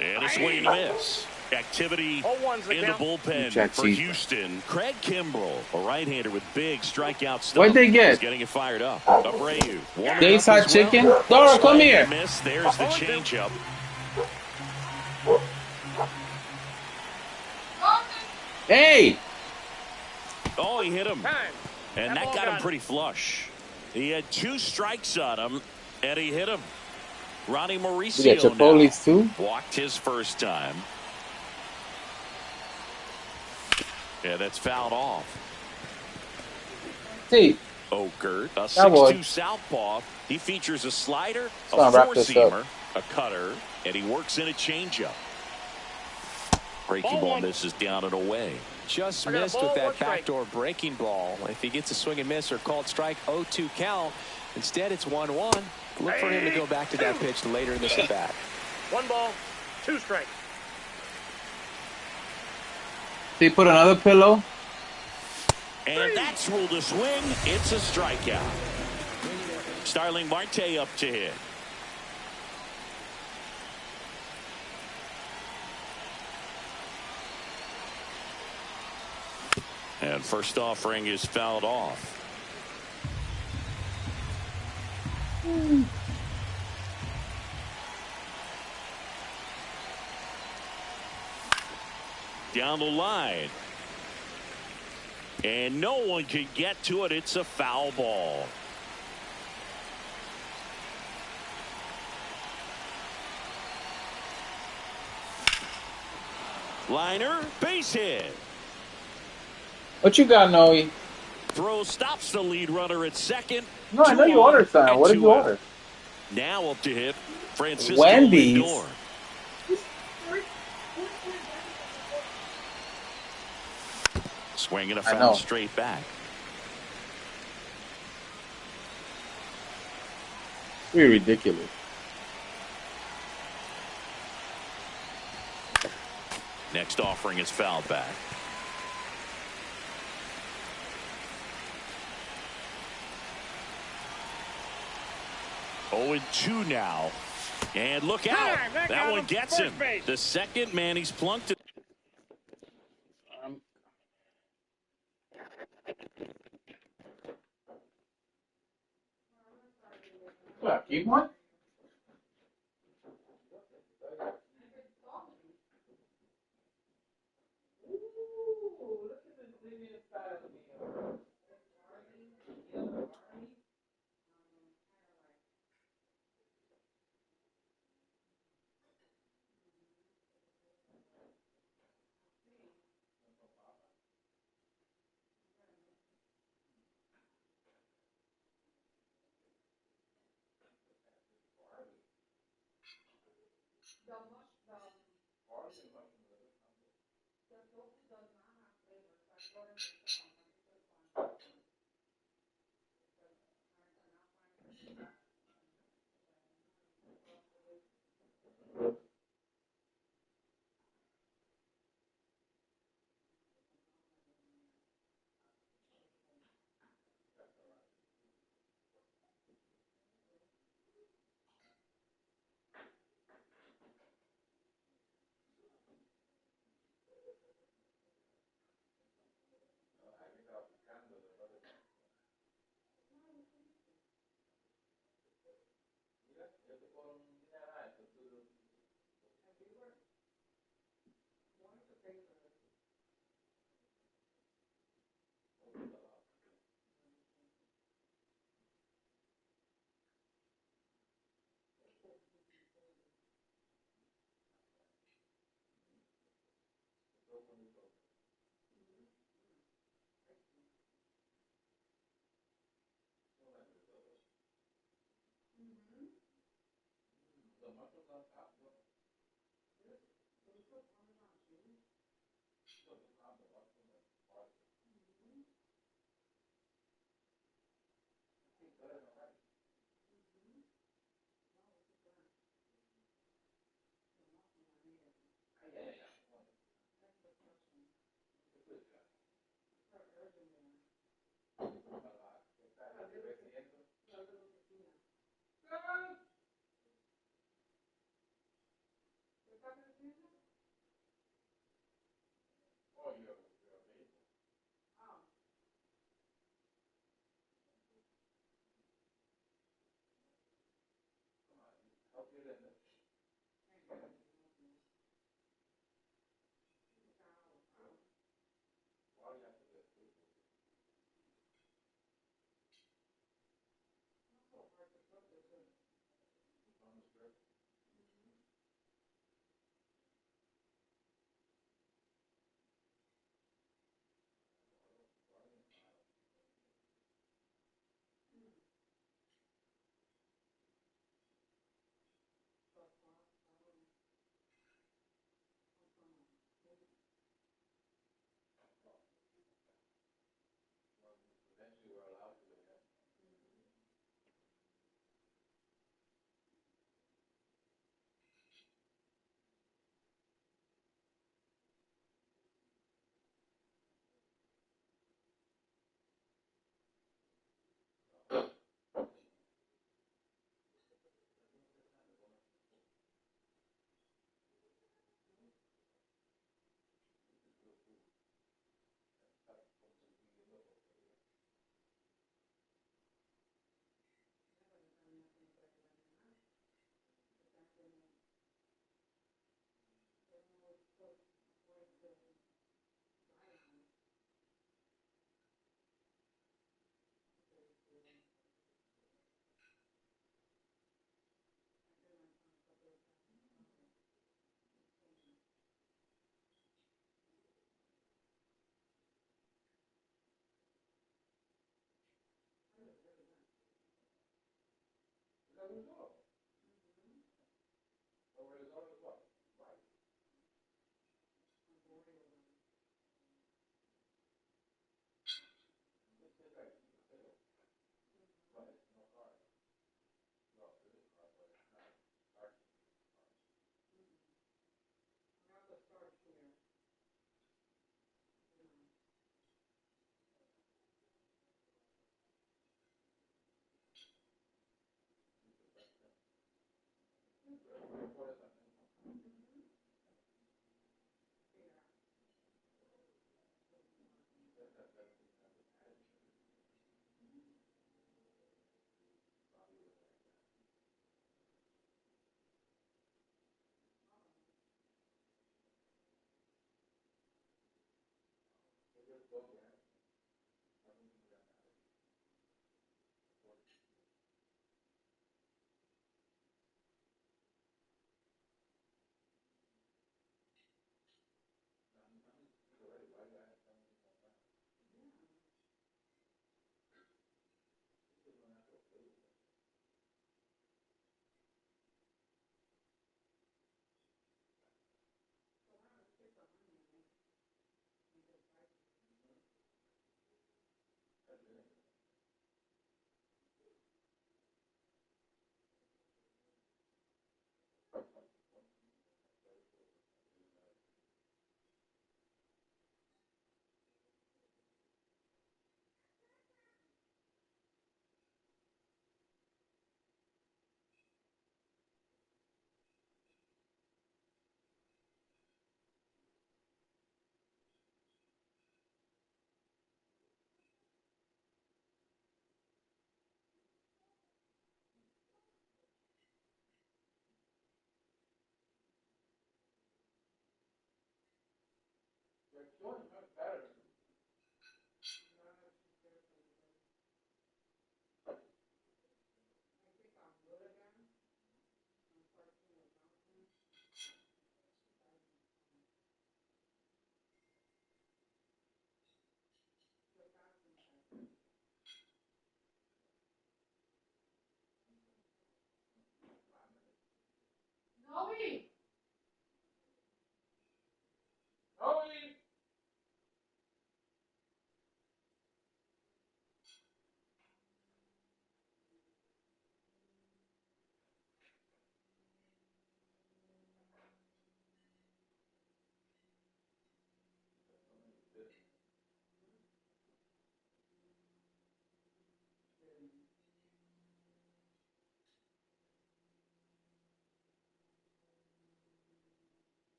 S2: And a swing and a miss. Activity
S4: 0-1's the
S2: in the
S4: count.
S2: bullpen
S7: Jack
S2: for
S7: Cheese.
S2: Houston. Craig Kimbrell, a right-hander with big strikeout stuff.
S7: What'd they get?
S2: He's getting it fired up. Abreu. warming
S7: Dave's
S2: up
S7: hot
S2: as well.
S7: chicken? Dora, come
S2: Swing
S7: here.
S2: and miss. There's the changeup.
S7: Hey!
S2: Oh, he hit him.
S4: Time.
S2: And that
S4: ball
S2: got him
S4: gone.
S2: pretty flush. He had 2 strikes on him, and he hit him. Ronnie
S7: You
S2: Mauricio
S7: get Chipotle's too?
S2: walked his first time. Yeah, that's fouled off.
S7: See,
S2: Okert, a
S7: That was-
S2: 6'2 southpaw. He features a slider, a
S7: gonna wrap this
S2: four-seamer, a cutter, and he works in a changeup. Breaking
S4: Ball
S2: ball
S4: one.
S2: misses down and away.
S1: Just
S4: I got a
S1: missed
S4: ball,
S1: with that
S4: 1 strike.
S1: backdoor breaking ball. If he gets a swing and miss or called strike, 0-2 count. Instead, it's 1-1. Look for him to go back to that pitch later in this at bat.
S4: 1 ball, 2 strikes.
S7: they put another pillow.
S2: And that's ruled a swing. It's a strikeout. Starling Marte up to hit. And first offering is fouled off. Down the line. And no one can get to it. It's a foul ball. Liner, base hit.
S7: What you got, Noe?
S2: Throw stops the lead runner at second.
S7: No, I know you ordered something. What did you order?
S2: Now up to hit Francisco
S7: Wendy's.
S2: Lindor. Swinging a foul straight back.
S7: Pretty ridiculous.
S2: Next offering is fouled back. Oh, and 2 now. And look out. That one gets him. The second man he's plunked it.
S7: What, keep one?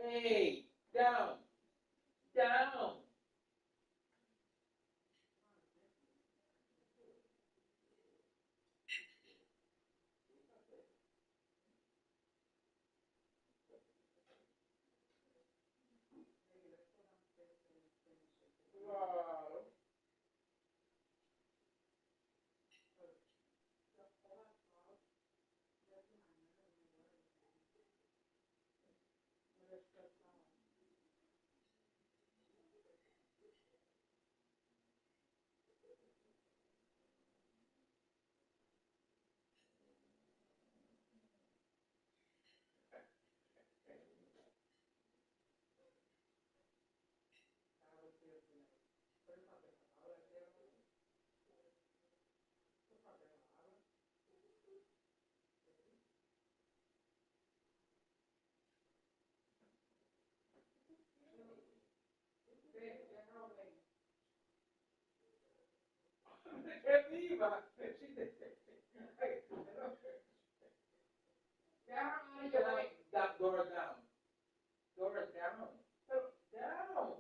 S7: Hey, down, down. Viva! That door down. Door down. Down.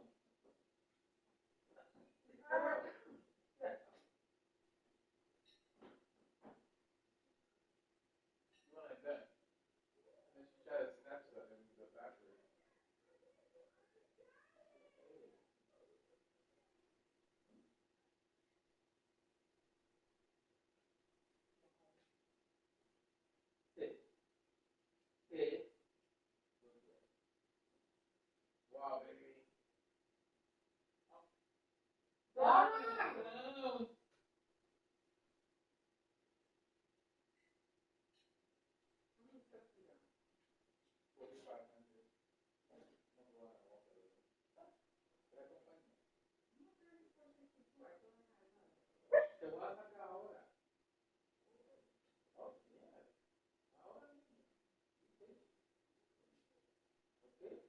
S7: Like that. And then she tried to snatch that into the battery. Sit. Sit. Wow, baby. Down. 4,500. Te voy a sacar ahora. Oh, yeah. Ahora mismo. Okay.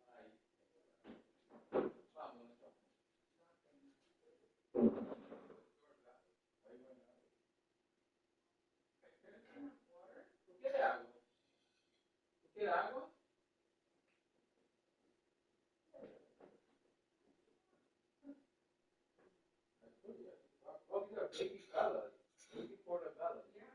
S7: Ahí. Vámonos. Ahí no hay nada. ¿Tú quieres agua? ¿Tú quieres agua? Oh, these are baby fellas. Baby portobello. Yeah.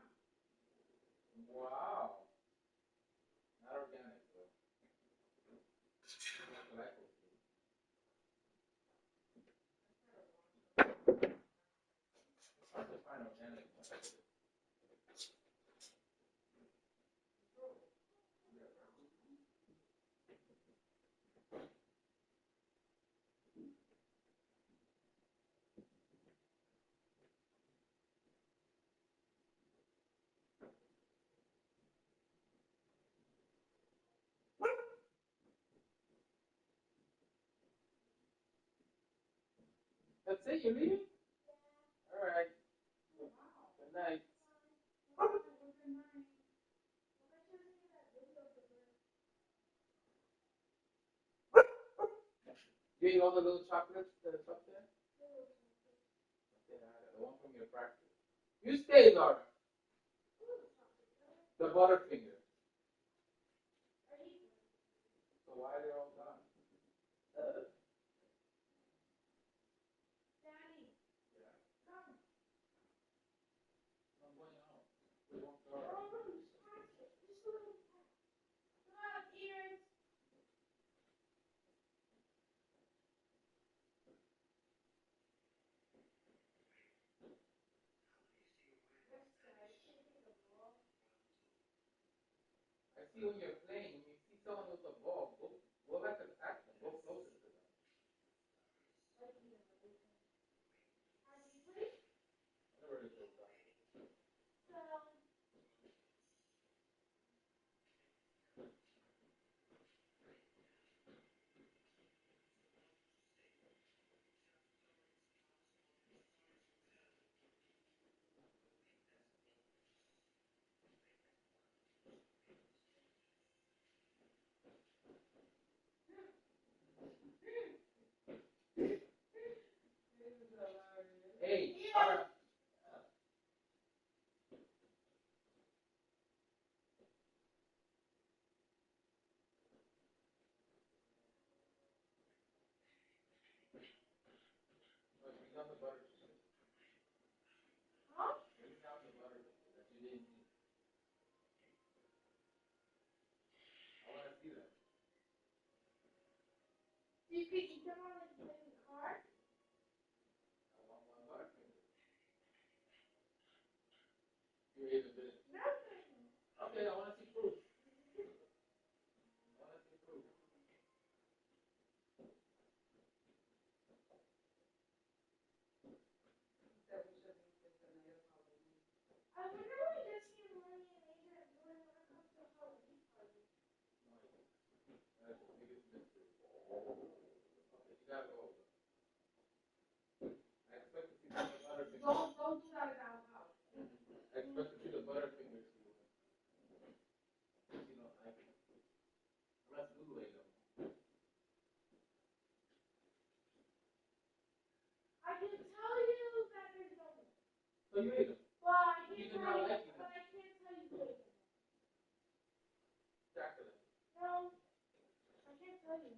S7: That's it, you're leaving? Alright. Good night. You ate all the little chocolates that's up there? Okay, I want from your practice. You stay, Laura. The Butterfinger. So why are they all gone? I'm going out. We won't go. I see when you're playing, you see someone with a ball, go back and attack them, go closer to them. Whatever it is, hey, Shara. Bring down the butter chicken. Bring down the butter chicken that you didn't eat. I want to see that. You could eat them on the car? I want one Butterfinger. You ate a bit. Okay, I want to see proof. I want to see proof. I wonder why he doesn't give money and major when it comes to Halloween party. That's the biggest mystery. Okay, you gotta go. I expect to see the Butterfinger. Don't do that in our house. I expect to see the Butterfinger too. You know, unless Google ate them. I can tell you that there's no one. So you ate them? Well, I can't tell you, but I can't tell you who ate them. Jacqueline. No, I can't tell you.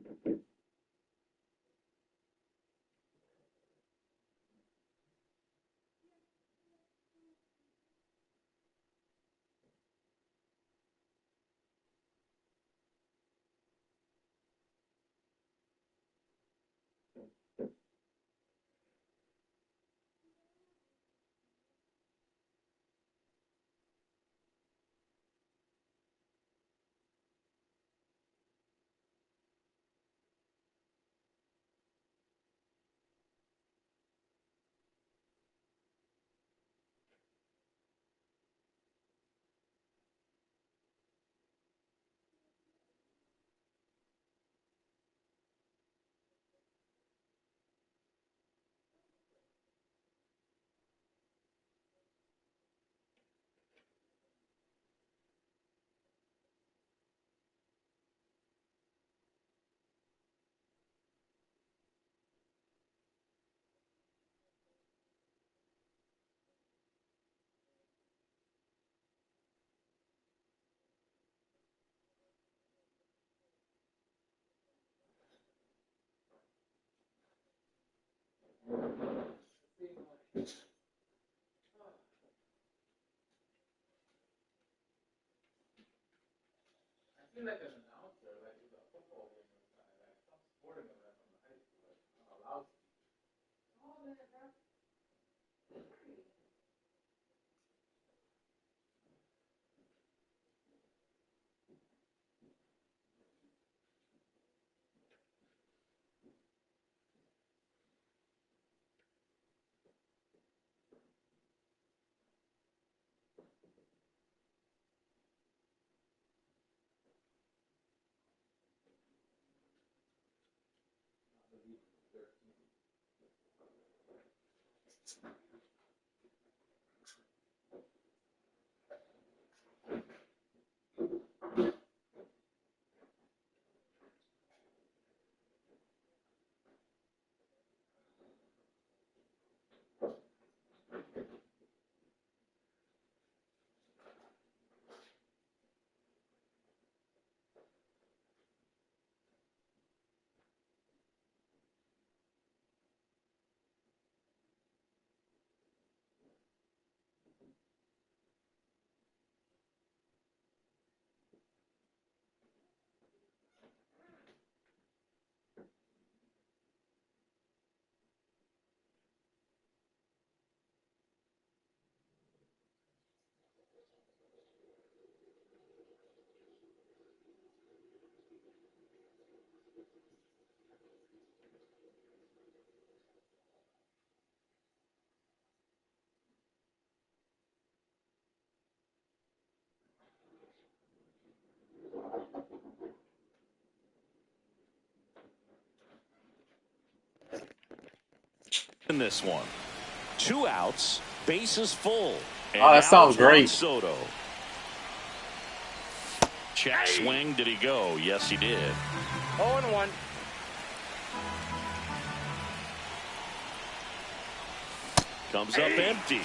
S7: I feel like an announcer, like with a football game or something, like some sporting event from the high school, like I'm allowed to. Oh, that's
S2: In this one, 2 outs, bases full. And
S8: Oh, that
S2: now
S8: sounds
S2: it's Juan
S8: great.
S2: Soto. Check swing. Did he go? Yes, he did.
S4: 0-1.
S2: Comes up empty.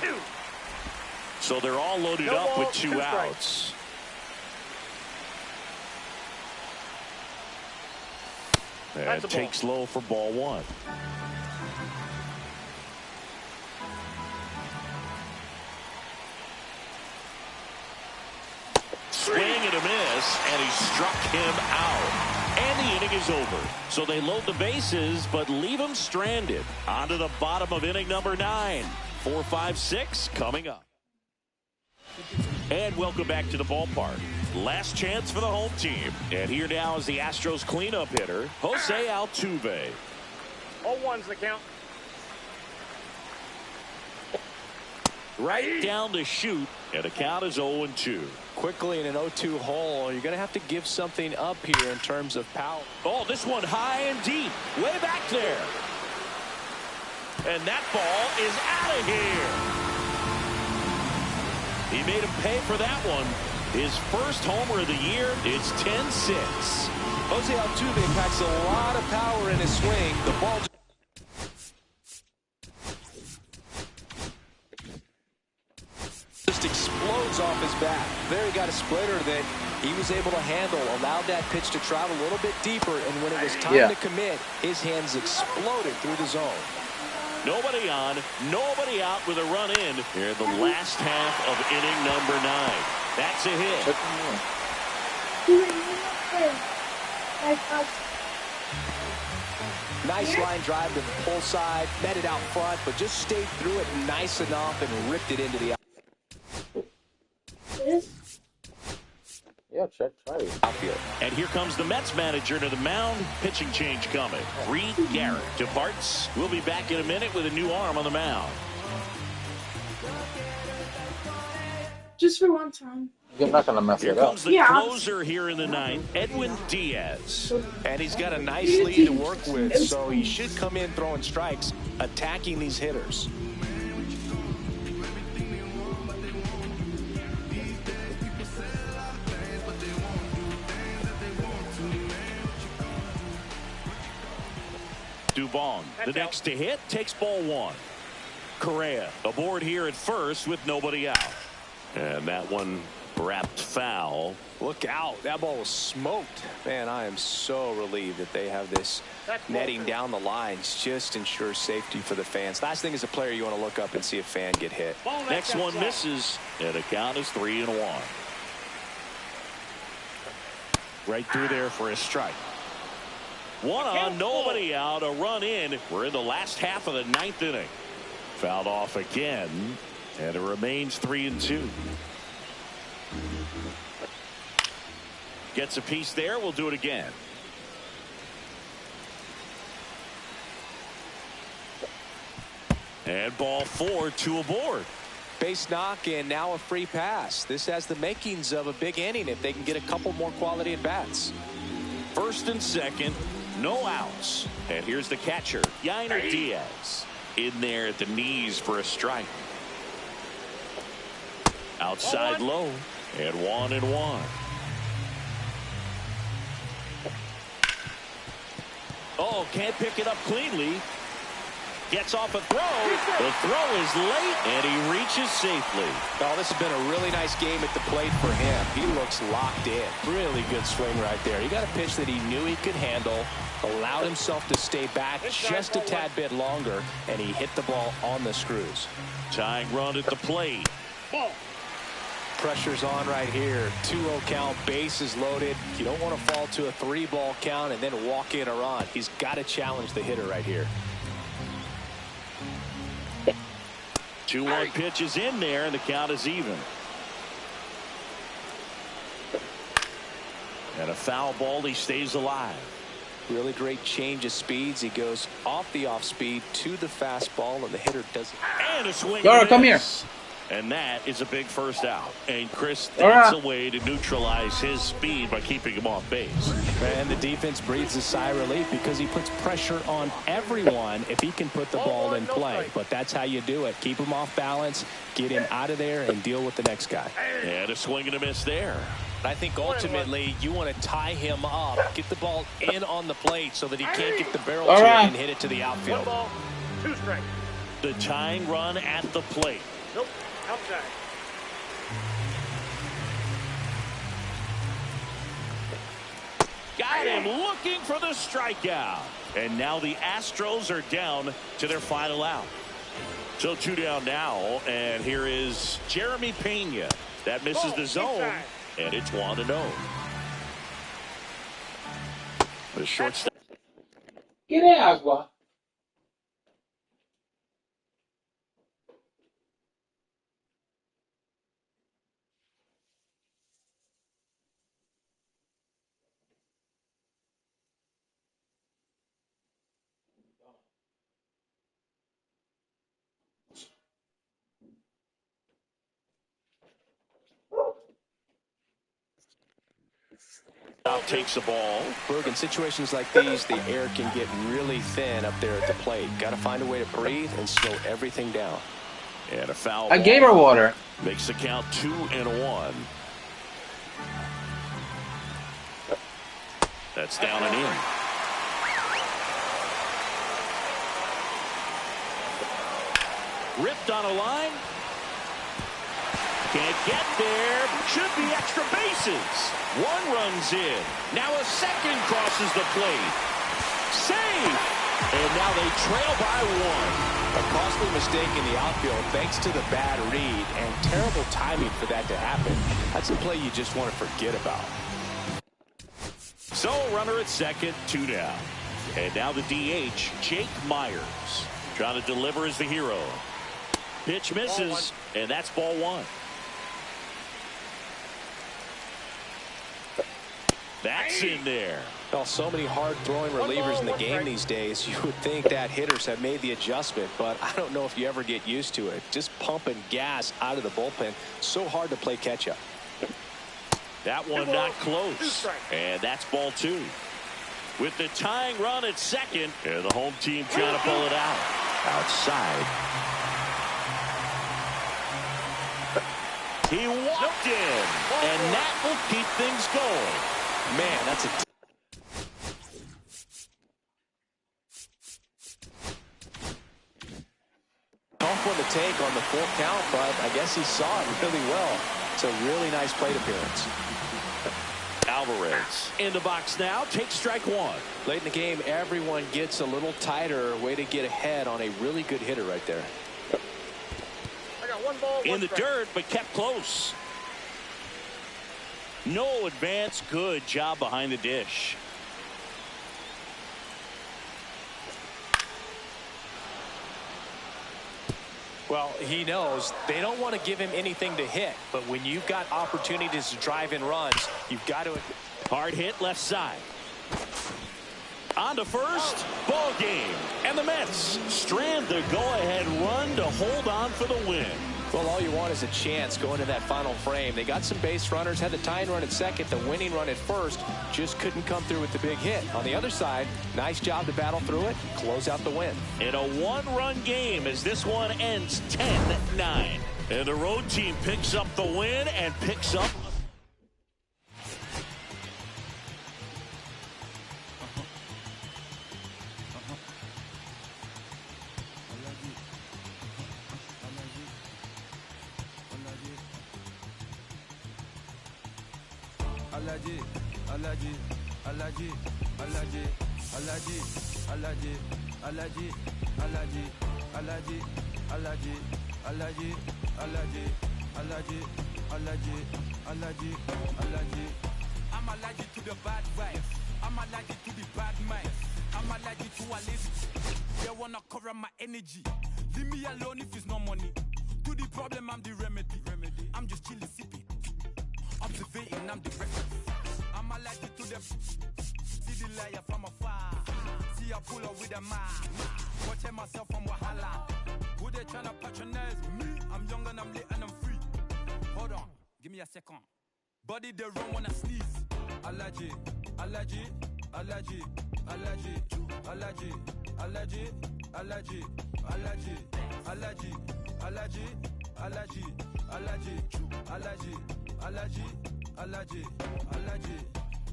S2: So they're all loaded
S4: No
S2: up
S4: ball,
S2: with 2
S4: 2 strikes.
S2: outs. And
S4: That's a ball.
S2: takes low for ball 1. Swing and a miss, and he struck him out. And the inning is over. So they load the bases, but leave him stranded. On to the bottom of inning number 9. 4, 5, 6 coming up. And welcome back to the ballpark. Last chance for the home team. And here now is the Astros cleanup hitter, Jose Altuve.
S4: 0-1's the count.
S2: Right down the chute, and the count is 0-2.
S1: Quickly in an 0-2 hole, you're going to have to give something up here in terms of power.
S2: Oh, this one high and deep, way back there. And that ball is out of here. He made him pay for that one. His first homer of the year. It's 10-6.
S1: Jose Altuve packs a lot of power in his swing. The ball just explodes off his bat. There he got a splitter that
S3: He was able to handle, allowed that pitch to travel a little bit deeper, and when it was time to commit, his hands exploded through the zone.
S2: Nobody on, nobody out with a run in here in the last half of inning number 9. That's a hit.
S3: Nice line drive to the pull side, met it out front, but just stayed through it nice enough and ripped it into the outfield.
S2: And here comes the Mets manager to the mound. Pitching change coming. Reed Garrett departs. We'll be back in a minute with a new arm on the mound.
S7: Just for one time.
S8: You're not going to mess
S2: Here
S8: it up.
S2: comes the closer here in the 9th, Edwin Diaz.
S3: And he's got a nice lead to work with, so he should come in throwing strikes, attacking these hitters.
S2: Dubon, the next to hit, takes ball 1. Correa aboard here at first with nobody out. And that one wrapped foul.
S3: Look out. That ball was smoked. Man, I am so relieved that they have this netting down the lines. Just ensures safety for the fans. Last thing as a player, you want to look up and see a fan get hit.
S2: Next one misses, and the count is 3-1. Right through there for a strike. 1 on, nobody out, a run in. We're in the last half of the 9th inning. Fouled off again, and it remains 3-2. Gets a piece there. We'll do it again. And ball 4, 2 aboard.
S3: Base knock and now a free pass. This has the makings of a big inning if they can get a couple more quality at bats.
S2: First and second, no outs. And here's the catcher, Yainer Diaz, in there at the knees for a strike. Outside low, and 1-1. Oh, can't pick it up cleanly. Gets off a throw. The throw is late, and he reaches safely.
S3: Oh, this has been a really nice game at the plate for him. He looks locked in. Really good swing right there. He got a pitch that he knew he could handle, allowed himself to stay back just a tad bit longer, and he hit the ball on the screws.
S2: Tying run at the plate.
S3: Pressure's on right here. 2-0 count, bases loaded. You don't want to fall to a 3-ball count and then walk in or on. He's got to challenge the hitter right here.
S2: 2-1 pitch is in there, and the count is even. And a foul ball. He stays alive.
S3: Really great change of speeds. He goes off the off speed to the fastball, and the hitter doesn't.
S2: And a swing.
S8: Dora, come here.
S2: And that is a big first out. And Chris, that's a way to neutralize his speed by keeping him off base.
S3: And the defense breathes a sigh of relief because he puts pressure on everyone if he can put the ball in play. But that's how you do it. Keep him off balance, get him out of there, and deal with the next guy.
S2: And a swing and a miss there.
S3: I think ultimately you want to tie him up, get the ball in on the plate so that he can't get the barrel to it and hit it to the outfield.
S4: 1 ball, 2 strikes.
S2: The tying run at the plate.
S4: Nope. Outside.
S2: Got him looking for the strikeout. And now the Astros are down to their final out. So 2 down now. And here is Jeremy Pena. That misses the zone. And it's 1-0. The shortstop.
S8: ¿Quiere agua?
S2: Takes the ball.
S3: Berg, in situations like these, the air can get really thin up there at the plate. Got to find a way to breathe and slow everything down.
S2: And a foul
S8: I
S2: ball.
S8: gave her water.
S2: Makes the count 2-1. That's down and in. Ripped on a line. Can't get there. Should be extra bases. One runs in. Now a second crosses the plate. Save. And now they trail by one.
S1: A costly mistake in the outfield thanks to the bad read and terrible timing for that to happen. That's a play you just want to forget about.
S2: So runner at second, 2 down. And now the DH, Jake Myers. Trying to deliver as the hero. Pitch misses, and that's ball one. That's in there.
S1: Well, so many hard-throwing relievers in the game these days, you would think that hitters have made the adjustment, but I don't know if you ever get used to it. Just pumping gas out of the bullpen, so hard to play catch-up.
S2: That one not close, and that's ball two. With the tying run at second, and the home team trying to pull it out. Outside. He walked in, and that will keep things going.
S1: Man, that's a tough one to take on the full count, but I guess he saw it really well. It's a really nice plate appearance.
S2: Alvarez in the box now, takes strike one.
S1: Late in the game, everyone gets a little tighter. Way to get ahead on a really good hitter right there.
S4: I got 1 ball, 1
S2: In the
S4: strike.
S2: dirt, but kept close. No advance. Good job behind the dish.
S1: Well, he knows they don't want to give him anything to hit, but when you've got opportunities to drive in runs, you've got to.
S2: Hard hit left side. On to first. Ball game. And the Mets strand the go-ahead run to hold on for the win.
S1: Well, all you want is a chance going to that final frame. They got some base runners, had the tying run at second, the winning run at first, just couldn't come through with the big hit. On the other side, nice job to battle through it, close out the win.
S2: In a one-run game as this one ends 10-9. And the road team picks up the win and picks up.
S6: Alaji, Alaji, Alaji, Alaji, Alaji, Alaji, Alaji, Alaji, Alaji, Alaji, Alaji, Alaji, Alaji, Alaji, Alaji, Alaji. I'm allergic to the bad vibes. I'm allergic to the bad minds. I'm allergic to a lazy. They wanna cover my energy. Leave me alone if it's no money. To the problem, I'm the remedy. I'm just chilling, sipping. Observating, I'm the reference. I'm allergic to them. See the liar from afar. See I pull up with a man. Watching myself from Wahala. Who they tryna patronize me? I'm young and I'm lit and I'm free. Hold on, give me a second. Body they run when I sneeze. Allergy, allergy, allergy, allergy, allergy, allergy, allergy, allergy, allergy, allergy, allergy, allergy, allergy, allergy, allergy, allergy.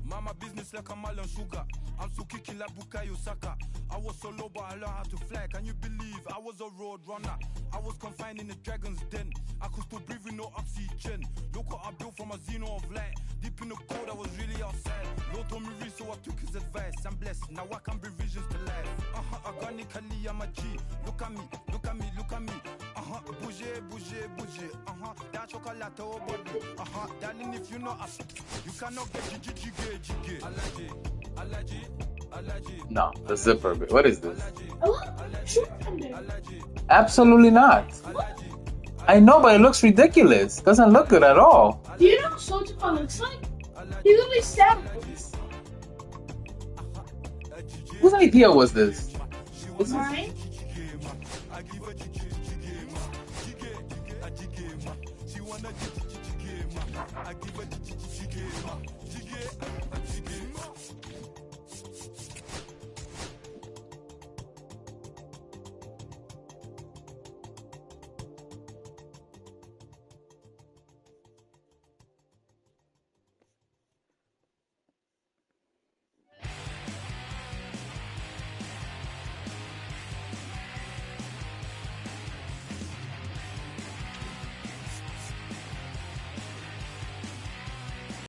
S6: Mama business like a melon sugar. I'm so kicking like Bukayo Saka. I was so low, but I learned how to fly. Can you believe I was a road runner? I was confined in the dragon's den. I could still breathe with no oxygen. Look what I built from a xeno of light. Deep in the cold, I was really outside. Lord told me read, so I took his advice. I'm blessed, now I can bring visions to life. Organically, I'm a G. Look at me, look at me, look at me. Bouger, bouger, bouger. That chocolate over body. Darling, if you know us, you cannot get jiggy. Allergy, allergy, allergy.
S8: No, the zipper bit. What is this?
S6: Allergy.
S8: Absolutely not. I know, but it looks ridiculous. Doesn't look good at all.
S7: Do you know what Soulja looks like? He literally samples.
S8: Whose idea was this?
S7: Mine?